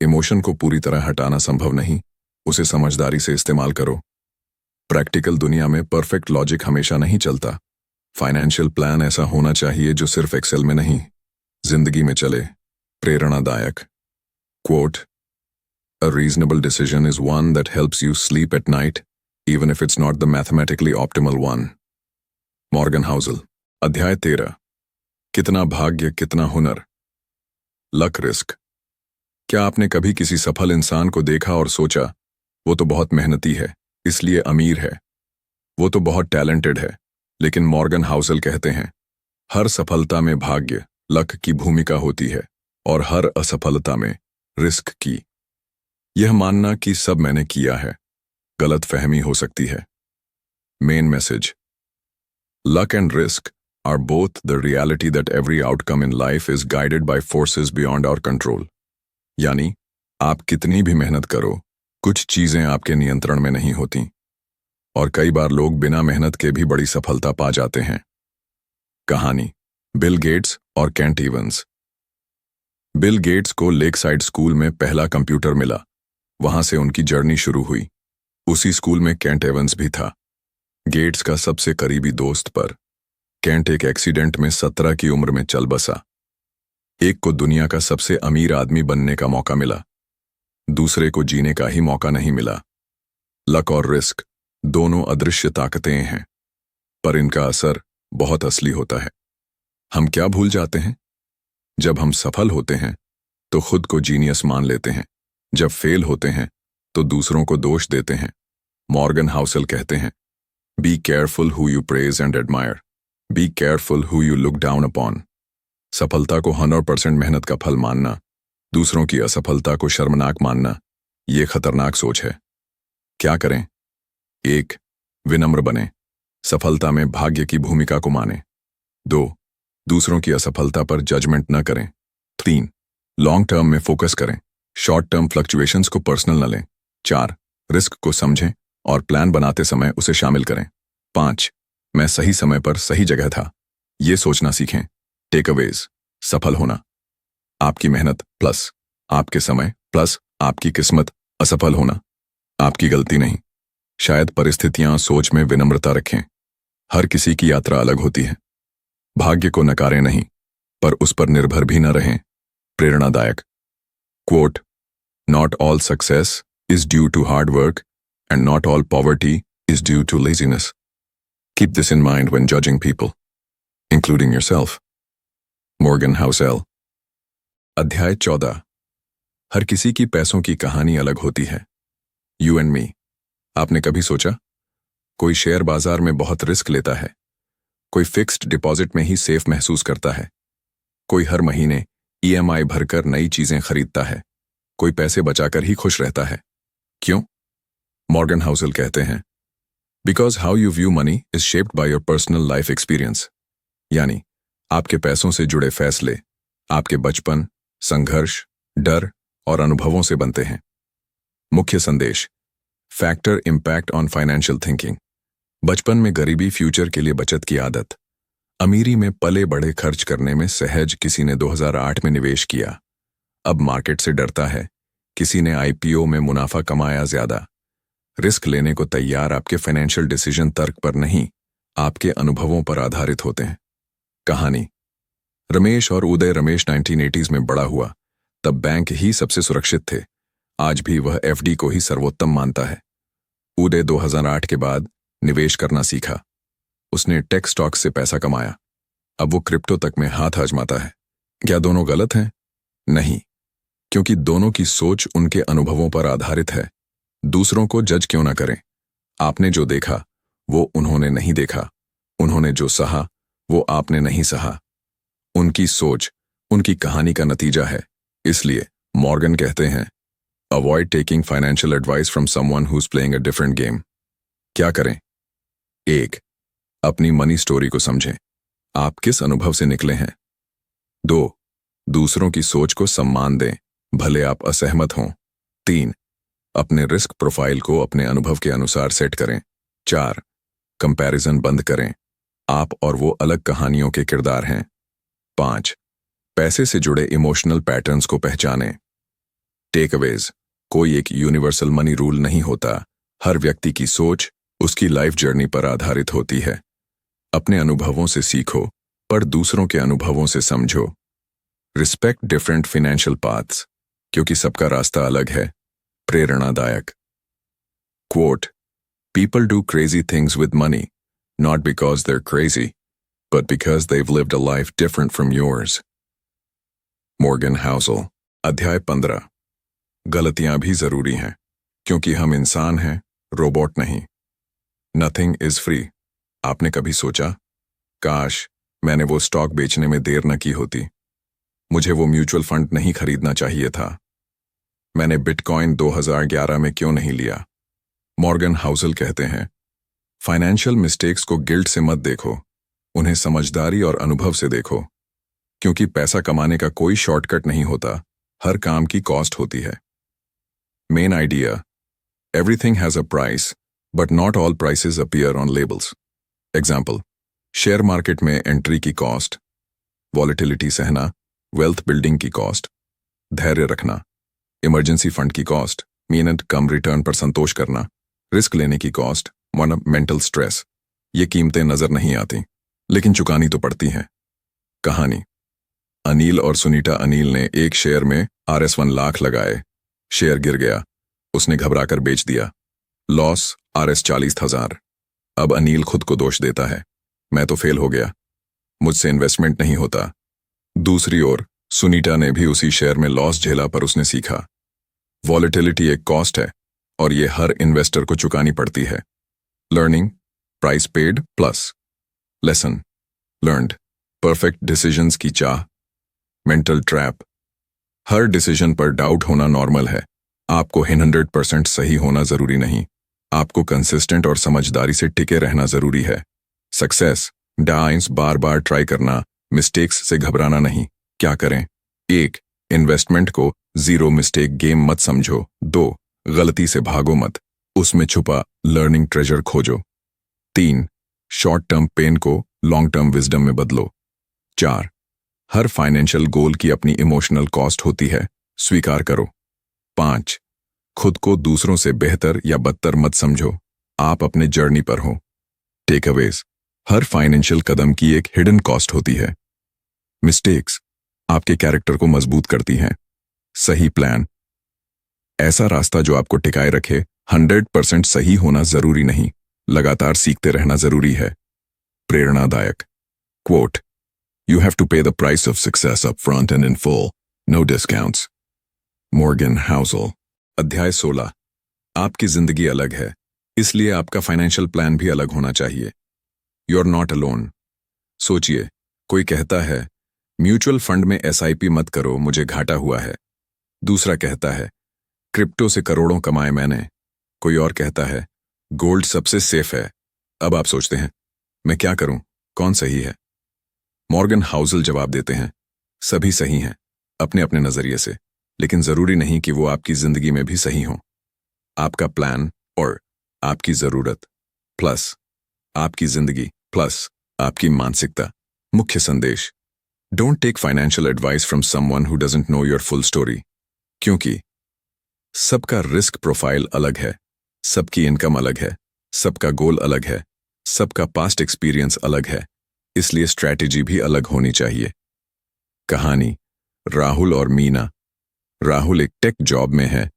इमोशन को पूरी तरह हटाना संभव नहीं, उसे समझदारी से इस्तेमाल करो। प्रैक्टिकल दुनिया में परफेक्ट लॉजिक हमेशा नहीं चलता। फाइनेंशियल प्लान ऐसा होना चाहिए जो सिर्फ एक्सेल में नहीं, जिंदगी में चले। प्रेरणादायक quote, A reasonable decision is one that helps you sleep at night, even if it's not the mathematically optimal one. Morgan Housel. अध्याय 13। कितना भाग्य कितना हुनर। Luck risk. क्या आपने कभी किसी सफल इंसान को देखा और सोचा वो तो बहुत मेहनती है इसलिए अमीर है, वो तो बहुत टैलेंटेड है, लेकिन मॉर्गन हाउसल कहते हैं हर सफलता में भाग्य लक की भूमिका होती है और हर असफलता में रिस्क की। यह मानना कि सब मैंने किया है गलत फहमी हो सकती है। Main message. Luck and risk are both the reality that every outcome in life is guided by forces beyond our control. यानी आप कितनी भी मेहनत करो, कुछ चीजें आपके नियंत्रण में नहीं होती और कई बार लोग बिना मेहनत के भी बड़ी सफलता पा जाते हैं। कहानी बिल गेट्स और केंट इवंस। बिल गेट्स को लेकसाइड स्कूल में पहला कंप्यूटर मिला, वहां से उनकी जर्नी शुरू हुई। उसी स्कूल में केंट इवंस भी था, गेट्स का सबसे करीबी दोस्त। पर केंट एक एक्सीडेंट में 17 की उम्र में चल बसा। एक को दुनिया का सबसे अमीर आदमी बनने का मौका मिला, दूसरे को जीने का ही मौका नहीं मिला। लक और रिस्क दोनों अदृश्य ताकतें हैं, पर इनका असर बहुत असली होता है। हम क्या भूल जाते हैं? जब हम सफल होते हैं तो खुद को जीनियस मान लेते हैं, जब फेल होते हैं तो दूसरों को दोष देते हैं। मॉर्गन हाउसल कहते हैं Be careful who you praise and admire. Be careful who you look down upon. सफलता को 100% मेहनत का फल मानना, दूसरों की असफलता को शर्मनाक मानना, ये खतरनाक सोच है। क्या करें? 1. विनम्र बने, सफलता में भाग्य की भूमिका को माने। 2. दूसरों की असफलता पर जजमेंट न करें। 3. लॉन्ग टर्म में फोकस करें, शॉर्ट टर्म फ्लक्चुएशंस को पर्सनल न लें। 4. रिस्क को समझें और प्लान बनाते समय उसे शामिल करें। 5. मैं सही समय पर सही जगह था, ये सोचना सीखें। टेकअवेज। सफल होना आपकी मेहनत प्लस आपके समय प्लस आपकी किस्मत। असफल होना आपकी गलती नहीं, शायद परिस्थितियां। सोच में विनम्रता रखें, हर किसी की यात्रा अलग होती है। भाग्य को नकारें नहीं, पर उस पर निर्भर भी न रहें। प्रेरणादायक quote. Not all success is due to hard work and not all poverty is due to laziness. Keep this in mind when judging people, including yourself. Morgan Housel. अध्याय 14। हर किसी की पैसों की कहानी अलग होती है। You and me. आपने कभी सोचा कोई शेयर बाजार में बहुत रिस्क लेता है, कोई फिक्स्ड डिपॉजिट में ही सेफ महसूस करता है, कोई हर महीने EMI भरकर नई चीजें खरीदता है, कोई पैसे बचाकर ही खुश रहता है। क्यों? मॉर्गन हाउसल कहते हैं because how you view money is shaped by your personal life experience. यानी आपके पैसों से जुड़े फैसले आपके बचपन, संघर्ष, डर और अनुभवों से बनते हैं। मुख्य संदेश। Factor impact on financial thinking. बचपन में गरीबी, फ्यूचर के लिए बचत की आदत, अमीरी में पले बड़े खर्च करने में सहज। किसी ने 2008 में निवेश किया, अब मार्केट से डरता है। किसी ने IPO में मुनाफा कमाया ज्यादा। रिस्क लेने को तैयार। आपके फाइनेंशियल डिसीजन तर्क पर नहीं, आपके अनुभवों पर आधारित होते हैं। कहानी रमेश और उदय। रमेश 1980s में बड़ा हुआ, तब बैंक ही सबसे सुरक्षित थे। आज भी वह FD को ही सर्वोत्तम मानता है। उदय 2008 के बाद निवेश करना सीखा। उसने टेक स्टॉक से पैसा कमाया, अब वो क्रिप्टो तक में हाथ आजमाता है। क्या दोनों गलत हैं? नहीं, क्योंकि दोनों की सोच उनके अनुभवों पर आधारित है। दूसरों को जज क्यों ना करें? आपने जो देखा वो उन्होंने नहीं देखा, उन्होंने जो सहा वो आपने नहीं सहा। उनकी सोच उनकी कहानी का नतीजा है। इसलिए मॉर्गन कहते हैं avoid taking financial advice from someone who is playing a different game. क्या करें? 1. अपनी मनी स्टोरी को समझें, आप किस अनुभव से निकले हैं। 2. दूसरों की सोच को सम्मान दें, भले आप असहमत हों। 3. अपने रिस्क प्रोफाइल को अपने अनुभव के अनुसार सेट करें। 4. कंपैरिजन बंद करें, आप और वो अलग कहानियों के किरदार हैं। 5. पैसे से जुड़े इमोशनल पैटर्न्स को पहचानें। टेकअवेज। कोई एक यूनिवर्सल मनी रूल नहीं होता, हर व्यक्ति की सोच उसकी लाइफ जर्नी पर आधारित होती है। अपने अनुभवों से सीखो, पर दूसरों के अनुभवों से समझो। रिस्पेक्ट डिफरेंट फाइनेंशियल पाथ्स, क्योंकि सबका रास्ता अलग है। प्रेरणादायक quote, People do crazy things with money, not because they're crazy, but because they've lived a life different from yours. Morgan Housel, अध्याय 15। गलतियां भी जरूरी हैं, क्योंकि हम इंसान हैं, रोबोट नहीं। Nothing is free। आपने कभी सोचा, काश मैंने वो स्टॉक बेचने में देर न की होती, मुझे वो म्यूचुअल फंड नहीं खरीदना चाहिए था, मैंने बिटकॉइन 2011 में क्यों नहीं लिया। मॉर्गन हाउसल कहते हैं, फाइनेंशियल मिस्टेक्स को गिल्ट से मत देखो, उन्हें समझदारी और अनुभव से देखो, क्योंकि पैसा कमाने का कोई शॉर्टकट नहीं होता, हर काम की कॉस्ट होती है। Main idea, everything has a price, but not all prices appear on labels. Example, share market में एंट्री की कॉस्ट, वॉलेटिलिटी सहना, वेल्थ बिल्डिंग की कॉस्ट, धैर्य रखना, इमरजेंसी फंड की कॉस्ट, मीनट कम रिटर्न पर संतोष करना, रिस्क लेने की कॉस्ट, मेंटल स्ट्रेस। ये कीमतें नजर नहीं आती, लेकिन चुकानी तो पड़ती हैं। कहानी, अनिल और सुनीता अनिल ने एक शेयर में RS1 लाख लगाए, शेयर गिर गया, उसने घबराकर बेच दिया, लॉस RS 40,000। अब अनिल खुद को दोष देता है, मैं तो फेल हो गया, मुझसे इन्वेस्टमेंट नहीं होता। दूसरी ओर सुनीता ने भी उसी शेयर में लॉस झेला, पर उसने सीखा, वॉलेटिलिटी एक कॉस्ट है और ये हर इन्वेस्टर को चुकानी पड़ती है। Learning, price paid plus lesson learned, perfect decisions की चाह, मेंटल ट्रैप। हर डिसीजन पर डाउट होना नॉर्मल है, आपको 100% सही होना जरूरी नहीं, आपको कंसिस्टेंट और समझदारी से टिके रहना जरूरी है। सक्सेस डाइंस बार बार ट्राई करना, मिस्टेक्स से घबराना नहीं। क्या करें? 1, इन्वेस्टमेंट को जीरो मिस्टेक गेम मत समझो। 2, गलती से भागो मत, उसमें छुपा लर्निंग ट्रेजर खोजो। 3, शॉर्ट टर्म पेन को लॉन्ग टर्म विजडम में बदलो। 4, हर फाइनेंशियल गोल की अपनी इमोशनल कॉस्ट होती है, स्वीकार करो। 5, खुद को दूसरों से बेहतर या बदतर मत समझो, आप अपने जर्नी पर हो। टेकअवेज, हर फाइनेंशियल कदम की एक हिडन कॉस्ट होती है। मिस्टेक्स आपके कैरेक्टर को मजबूत करती हैं। सही प्लान, ऐसा रास्ता जो आपको टिकाए रखे। 100% सही होना जरूरी नहीं, लगातार सीखते रहना जरूरी है। प्रेरणादायक quote, you have to pay the price of success up front and in full, no discounts. Morgan Housel, अध्याय 16। आपकी जिंदगी अलग है, इसलिए आपका फाइनेंशियल प्लान भी अलग होना चाहिए। You are not alone. सोचिए, कोई कहता है म्यूचुअल फंड में SIP मत करो, मुझे घाटा हुआ है। दूसरा कहता है क्रिप्टो से करोड़ों कमाए मैंने। कोई और कहता है गोल्ड सबसे सेफ है। अब आप सोचते हैं, मैं क्या करूं, कौन सही है? मॉर्गन हाउसल जवाब देते हैं, सभी सही हैं अपने अपने नजरिए से, लेकिन जरूरी नहीं कि वो आपकी जिंदगी में भी सही हो। आपका प्लान और आपकी जरूरत प्लस आपकी जिंदगी प्लस आपकी मानसिकता। मुख्य संदेश, don't take financial advice from someone who doesn't know your full story, क्योंकि सबका रिस्क प्रोफाइल अलग है, सबकी इनकम अलग है, सबका गोल अलग है, सबका पास्ट एक्सपीरियंस अलग है, इसलिए स्ट्रैटेजी भी अलग होनी चाहिए। कहानी, राहुल और मीना। राहुल एक टेक जॉब में है,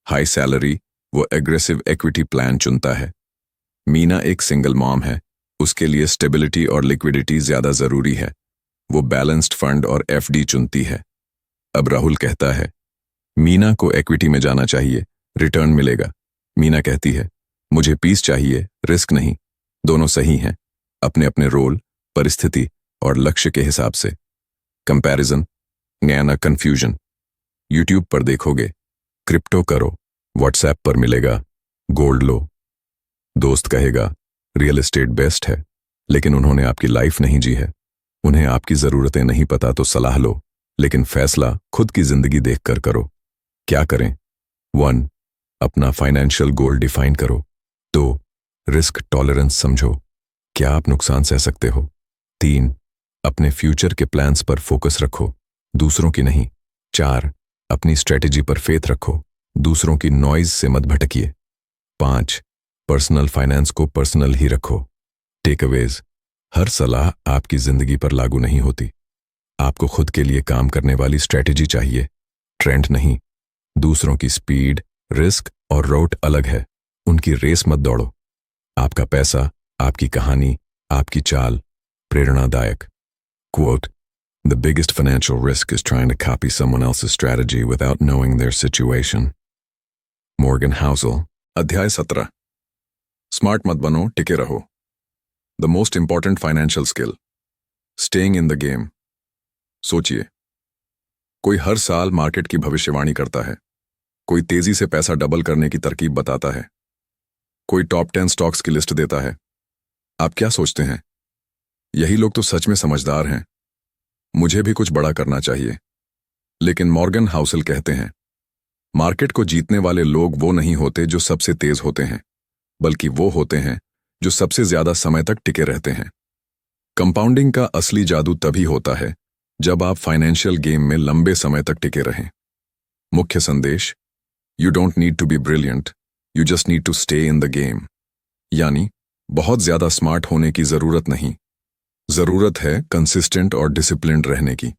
हाई सैलरी, वो एग्रेसिव इक्विटी प्लान चुनता है। मीना एक सिंगल मॉम है, उसके लिए स्टेबिलिटी और लिक्विडिटी ज्यादा जरूरी है, वो बैलेंस्ड फंड और FD चुनती है। अब राहुल कहता है मीना को इक्विटी में जाना चाहिए, रिटर्न मिलेगा। मीना कहती है मुझे पीस चाहिए, रिस्क नहीं। दोनों सही हैं, अपने अपने रोल, परिस्थिति और लक्ष्य के हिसाब से। कंपैरिजन, नया कंफ्यूजन। यूट्यूब पर देखोगे क्रिप्टो करो, व्हाट्सएप पर मिलेगा गोल्ड लो। दोस्त कहेगा रियल एस्टेट बेस्ट है, लेकिन उन्होंने आपकी लाइफ नहीं जी है। उन्हें आपकी जरूरतें नहीं पता तो सलाह लो, लेकिन फैसला खुद की जिंदगी देखकर करो। क्या करें? 1, अपना फाइनेंशियल गोल डिफाइन करो। 2, रिस्क टॉलरेंस समझो, क्या आप नुकसान सह सकते हो। 3, अपने फ्यूचर के प्लान्स पर फोकस रखो, दूसरों की नहीं। 4, अपनी स्ट्रेटेजी पर फेथ रखो, दूसरों की नॉइज से मत भटकिए। 5, पर्सनल फाइनेंस को पर्सनल ही रखो। टेकअवेज, हर सलाह आपकी जिंदगी पर लागू नहीं होती, आपको खुद के लिए काम करने वाली स्ट्रेटेजी चाहिए, ट्रेंड नहीं। दूसरों की स्पीड, रिस्क और रोट अलग है, उनकी रेस मत दौड़ो। आपका पैसा, आपकी कहानी, आपकी चाल, प्रेरणादायक। Quote, "The biggest financial risk is trying to copy someone else's strategy without knowing their situation." Morgan Housel, अध्याय 17। स्मार्ट मत बनो, टिके रहो। The most important financial skill, staying in the game. सोचिए, कोई हर साल मार्केट की भविष्यवाणी करता है, कोई तेजी से पैसा डबल करने की तरकीब बताता है, कोई टॉप 10 स्टॉक्स की लिस्ट देता है। आप क्या सोचते हैं, यही लोग तो सच में समझदार हैं? मुझे भी कुछ बड़ा करना चाहिए। लेकिन मॉर्गन हाउसल कहते हैं, मार्केट को जीतने वाले लोग वो नहीं होते जो सबसे तेज होते हैं, बल्कि वो होते हैं जो सबसे ज्यादा समय तक टिके रहते हैं। कंपाउंडिंग का असली जादू तभी होता है जब आप फाइनेंशियल गेम में लंबे समय तक टिके रहें। मुख्य संदेश, you don't need to be brilliant, you just need to stay in the game. यानी बहुत ज्यादा स्मार्ट होने की जरूरत नहीं, जरूरत है कंसिस्टेंट और डिसिप्लिन्ड रहने की।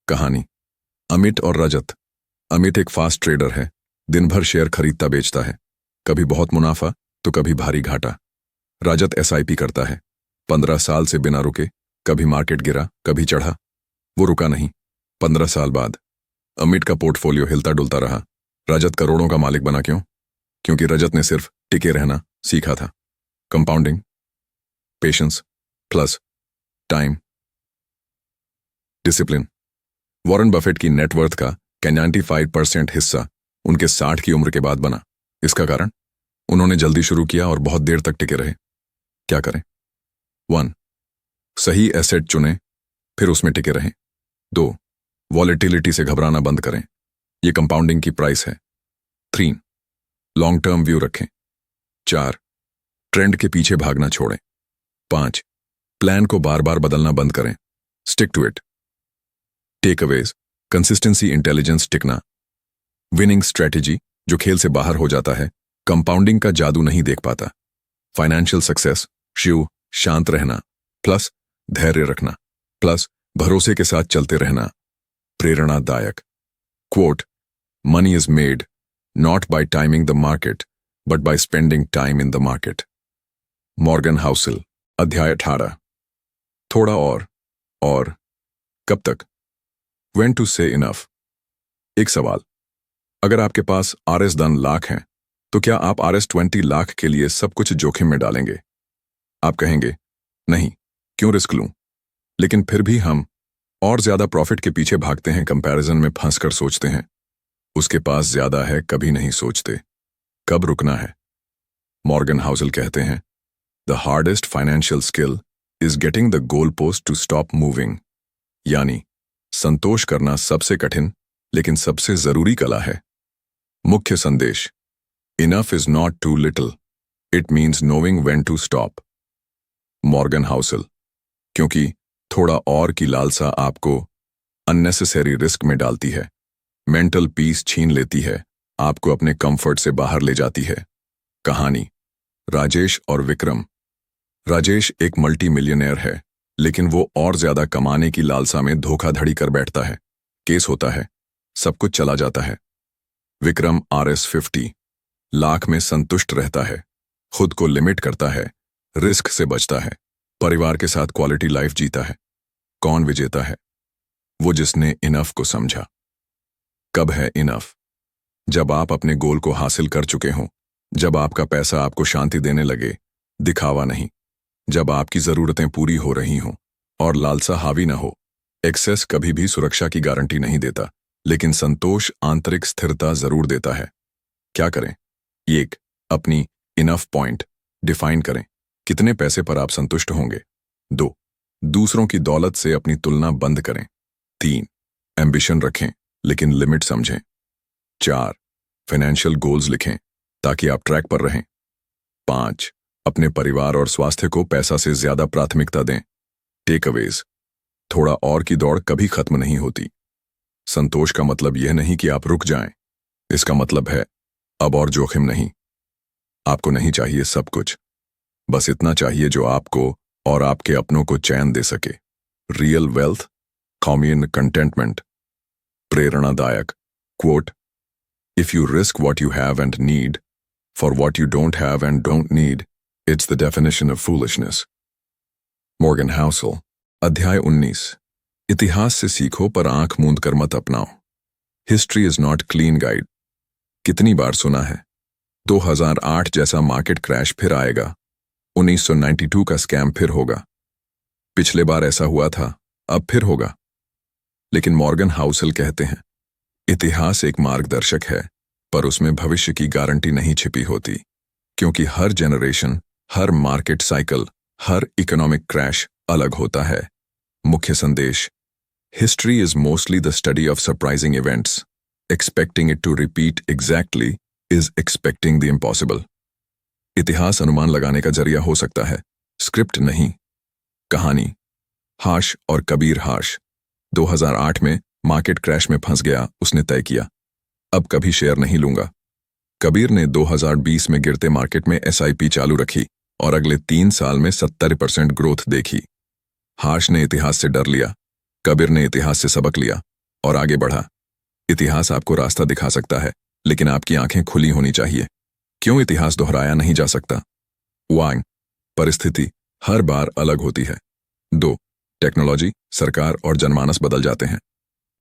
कहानी, अमित और रजत। अमित एक फास्ट ट्रेडर है, दिन भर शेयर खरीदता बेचता है, कभी बहुत मुनाफा तो कभी भारी घाटा। रजत एसआईपी करता है, 15 साल से बिना रुके, कभी मार्केट गिरा कभी चढ़ा, वो रुका नहीं। 15 साल बाद अमित का पोर्टफोलियो हिलता डुलता रहा। रजत करोड़ों का मालिक बना। क्यों? क्योंकि रजत ने सिर्फ टिके रहना सीखा था। Compounding, patience plus time, discipline. Warren Buffett की नेटवर्थ का 95% हिस्सा उनके 60 की उम्र के बाद बना। इसका कारण, उन्होंने जल्दी शुरू किया और बहुत देर तक टिके रहे। क्या करें? 1, सही एसेट चुनें, फिर उसमें टिके रहें। 2, वॉलेटिलिटी से घबराना बंद करें, ये कंपाउंडिंग की प्राइस है। 3, लॉन्ग टर्म व्यू रखें। 4, ट्रेंड के पीछे भागना छोड़ें। 5, प्लान को बार बार बदलना बंद करें, stick to it. Takeaways, consistency, intelligence, टिकना। विनिंग स्ट्रेटेजी, जो खेल से बाहर हो जाता है, कंपाउंडिंग का जादू नहीं देख पाता। फाइनेंशियल सक्सेस, शिव, शांत रहना, प्लस धैर्य रखना, प्लस भरोसे के साथ चलते रहना। प्रेरणादायक। Quote, money is made not by timing the market but by spending time in the market. Morgan Housel, अध्याय 18। थोड़ा और कब तक? When to say enough. एक सवाल, अगर आपके पास RS 10 लाख हैं, तो क्या आप RS 20 लाख के लिए सब कुछ जोखिम में डालेंगे? आप कहेंगे, नहीं, क्यों रिस्क लूं? लेकिन फिर भी हम और ज्यादा प्रॉफिट के पीछे भागते हैं, कंपैरिजन में फंसकर सोचते हैं, उसके पास ज्यादा है, कभी नहीं सोचते कब रुकना है। मॉर्गन हाउसल कहते हैं, the hardest financial skill is getting the goal post to stop moving. यानी संतोष करना सबसे कठिन लेकिन सबसे जरूरी कला है। मुख्य संदेश, enough is not too little, it means knowing when to stop. Morgan Housel, क्योंकि थोड़ा और की लालसा आपको अननेसेसरी रिस्क में डालती है, मेंटल पीस छीन लेती है, आपको अपने कंफर्ट से बाहर ले जाती है। कहानी, राजेश और विक्रम। राजेश एक मल्टी मिलियनेयर है, लेकिन वो और ज्यादा कमाने की लालसा में धोखाधड़ी कर बैठता है। केस होता है, सब कुछ चला जाता है। विक्रम RS 50 लाख में संतुष्ट रहता है, खुद को लिमिट करता है, रिस्क से बचता है, परिवार के साथ क्वालिटी लाइफ जीता है। कौन विजेता है? वो जिसने इनफ को समझा। कब है इनफ? जब आप अपने गोल को हासिल कर चुके हों, जब आपका पैसा आपको शांति देने लगे, दिखावा नहीं, जब आपकी जरूरतें पूरी हो रही हों और लालसा हावी ना हो। एक्सेस कभी भी सुरक्षा की गारंटी नहीं देता, लेकिन संतोष आंतरिक स्थिरता जरूर देता है। क्या करें? 1, अपनी इनफ पॉइंट डिफाइन करें, कितने पैसे पर आप संतुष्ट होंगे। 2, दूसरों की दौलत से अपनी तुलना बंद करें। 3, एम्बिशन रखें लेकिन लिमिट समझें। 4, फाइनेंशियल गोल्स लिखें ताकि आप ट्रैक पर रहें। 5, अपने परिवार और स्वास्थ्य को पैसा से ज्यादा प्राथमिकता दें। टेकअवेज, थोड़ा और की दौड़ कभी खत्म नहीं होती। संतोष का मतलब यह नहीं कि आप रुक जाएं, इसका मतलब है अब और जोखिम नहीं। आपको नहीं चाहिए सब कुछ, बस इतना चाहिए जो आपको और आपके अपनों को चैन दे सके। Real wealth, commune contentment. प्रेरणादायक क्वोट, If you risk what you have and need for what you don't have and don't need, it's the definition of foolishness. Morgan Housel. अध्याय 19। इतिहास से सीखो पर आंख मूंद कर मत अपनाओ। History is not clean guide. कितनी बार सुना है 2008 जैसा मार्केट क्रैश फिर आएगा, 1992 का स्कैम फिर होगा, पिछले बार ऐसा हुआ था अब फिर होगा। लेकिन मॉर्गन हाउसल कहते हैं इतिहास एक मार्गदर्शक है, पर उसमें भविष्य की गारंटी नहीं छिपी होती, क्योंकि हर जनरेशन, हर मार्केट साइकिल, हर इकोनॉमिक क्रैश अलग होता है। मुख्य संदेश: history is mostly the study of surprising events. Expecting it to repeat exactly is expecting the impossible. इतिहास अनुमान लगाने का जरिया हो सकता है, स्क्रिप्ट नहीं। कहानी: हाश और कबीर हाश। 2008 में मार्केट क्रैश में फंस गया। उसने तय किया, अब कभी शेयर नहीं लूंगा। कबीर ने 2020 में गिरते मार्केट में SIP चालू रखी और अगले 3 साल में 70% ग्रोथ देखी। हाश ने इतिहास से डर लिया, कबीर ने इतिहास से सबक लिया और आगे बढ़ा। इतिहास आपको रास्ता दिखा सकता है, लेकिन आपकी आंखें खुली होनी चाहिए। क्यों इतिहास दोहराया नहीं जा सकता? वांग: परिस्थिति हर बार अलग होती है। 2. टेक्नोलॉजी, सरकार और जनमानस बदल जाते हैं।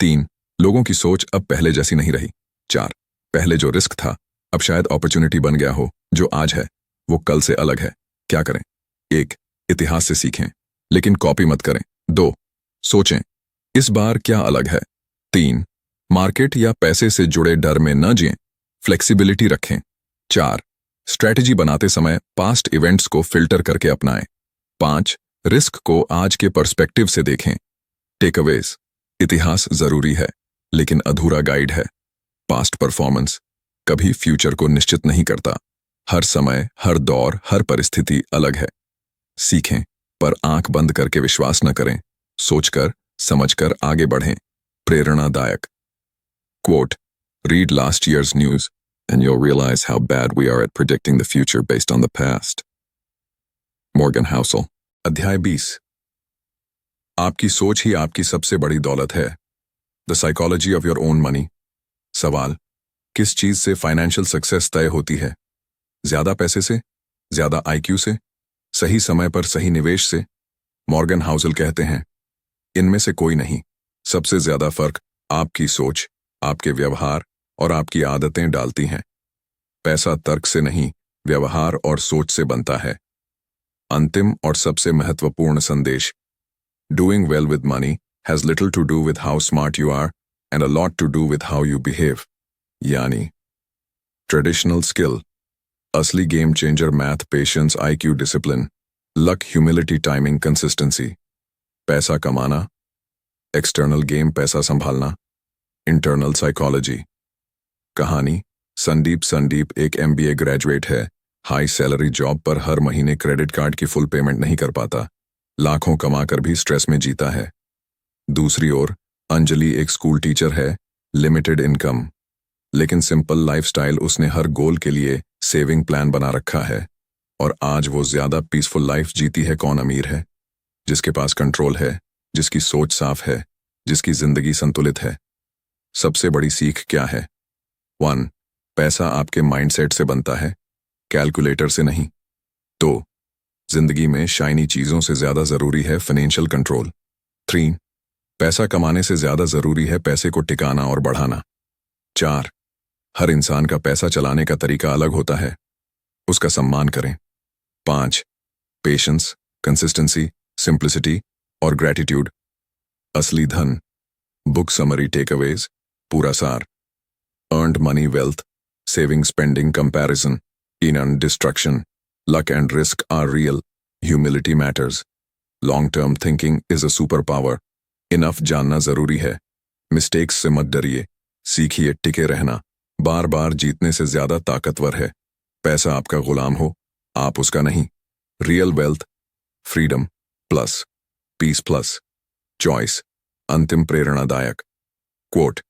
3. लोगों की सोच अब पहले जैसी नहीं रही। 4. पहले जो रिस्क था अब शायद अपॉर्चुनिटी बन गया हो। जो आज है वो कल से अलग है। क्या करें? 1. इतिहास से सीखें, लेकिन कॉपी मत करें। 2. सोचें, इस बार क्या अलग है। 3. मार्केट या पैसे से जुड़े डर में न जिएं, फ्लेक्सिबिलिटी रखें। 4. स्ट्रैटेजी बनाते समय पास्ट इवेंट्स को फिल्टर करके अपनाएं। 5. रिस्क को आज के पर्सपेक्टिव से देखें। टेकअवेज: इतिहास जरूरी है, लेकिन अधूरा गाइड है। पास्ट परफॉर्मेंस कभी फ्यूचर को निश्चित नहीं करता। हर समय, हर दौर, हर परिस्थिति अलग है। सीखें, पर आंख बंद करके विश्वास न करें। सोचकर, समझकर आगे बढ़ें। प्रेरणादायक quote: Read last year's news and you'll realize how bad we are at predicting the future based on the past. Morgan Housel. अध्याय 20। आपकी सोच ही आपकी सबसे बड़ी दौलत है। The psychology of your own money. सवाल: किस चीज से फाइनेंशियल सक्सेस तय होती है? ज्यादा पैसे से? ज्यादा IQ से? सही समय पर सही निवेश से? मॉर्गन हाउसल कहते हैं इनमें से कोई नहीं। सबसे ज्यादा फर्क आपकी सोच, आपके व्यवहार और आपकी आदतें डालती हैं। पैसा तर्क से नहीं, व्यवहार और सोच से बनता है। अंतिम और सबसे महत्वपूर्ण संदेश: doing well with money has little to do with how smart you are and a lot to do with how you behave. यानी ट्रेडिशनल स्किल, असली game changer math, patience, IQ, discipline, luck, humility, timing, consistency. पैसा कमाना, external game, पैसा संभालना, internal psychology. कहानी: संदीप एक MBA graduate है। High salary job पर हर महीने क्रेडिट कार्ड की फुल पेमेंट नहीं कर पाता। लाखों कमाकर भी स्ट्रेस में जीता है। दूसरी ओर अंजलि एक स्कूल टीचर है, लिमिटेड इनकम, लेकिन सिंपल लाइफस्टाइल। उसने हर गोल के लिए सेविंग प्लान बना रखा है और आज वो ज्यादा पीसफुल लाइफ जीती है। कौन अमीर है? जिसके पास कंट्रोल है, जिसकी सोच साफ है, जिसकी जिंदगी संतुलित है। सबसे बड़ी सीख क्या है? 1. पैसा आपके माइंडसेट से बनता है, कैलकुलेटर से नहीं। 2. जिंदगी में शाइनी चीजों से ज्यादा जरूरी है फाइनेंशियल कंट्रोल। 3. पैसा कमाने से ज्यादा जरूरी है पैसे को टिकाना और बढ़ाना। 4. हर इंसान का पैसा चलाने का तरीका अलग होता है, उसका सम्मान करें। 5. पेशेंस, कंसिस्टेंसी, सिंप्लिसिटी और ग्रेटिट्यूड असली धन। बुक समरी टेकअवेज, पूरा सार: earned money wealth, saving spending comparison, in destruction, luck and risk are real, humility matters, long term thinking is a super power. Enough जानना जरूरी है, मिस्टेक्स से मत डरिए, सीखिए टिके रहना। बार बार जीतने से ज्यादा ताकतवर है पैसा आपका गुलाम हो, आप उसका नहीं। Real wealth, freedom plus peace plus choice. अंतिम प्रेरणादायक quote: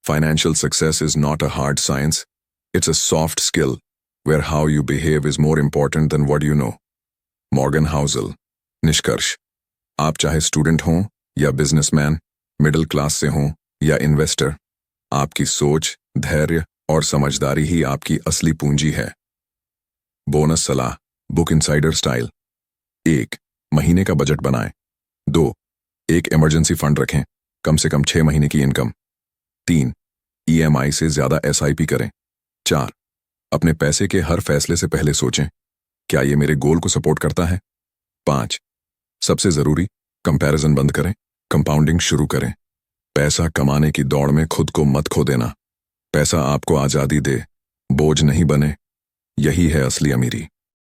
financial success is not a hard science, it's a soft skill where how you behave is more important than what you know. Morgan Housel. निष्कर्ष: आप चाहे student हों या businessman, middle class से हों या इन्वेस्टर, आपकी सोच, धैर्य और समझदारी ही आपकी असली पूंजी है। बोनस सलाह, बुक इनसाइडर स्टाइल। 1. महीने का बजट बनाएं। 2. एक इमरजेंसी फंड रखें, कम से कम 6 महीने की इनकम। 3. ईएमआई से ज्यादा एसआईपी करें। 4. अपने पैसे के हर फैसले से पहले सोचें, क्या ये मेरे गोल को सपोर्ट करता है। 5. सबसे जरूरी, कंपैरिजन बंद करें, कंपाउंडिंग शुरू करें। पैसा कमाने की दौड़ में खुद को मत खो देना। पैसा आपको आजादी दे, बोझ नहीं बने। यही है असली अमीरी।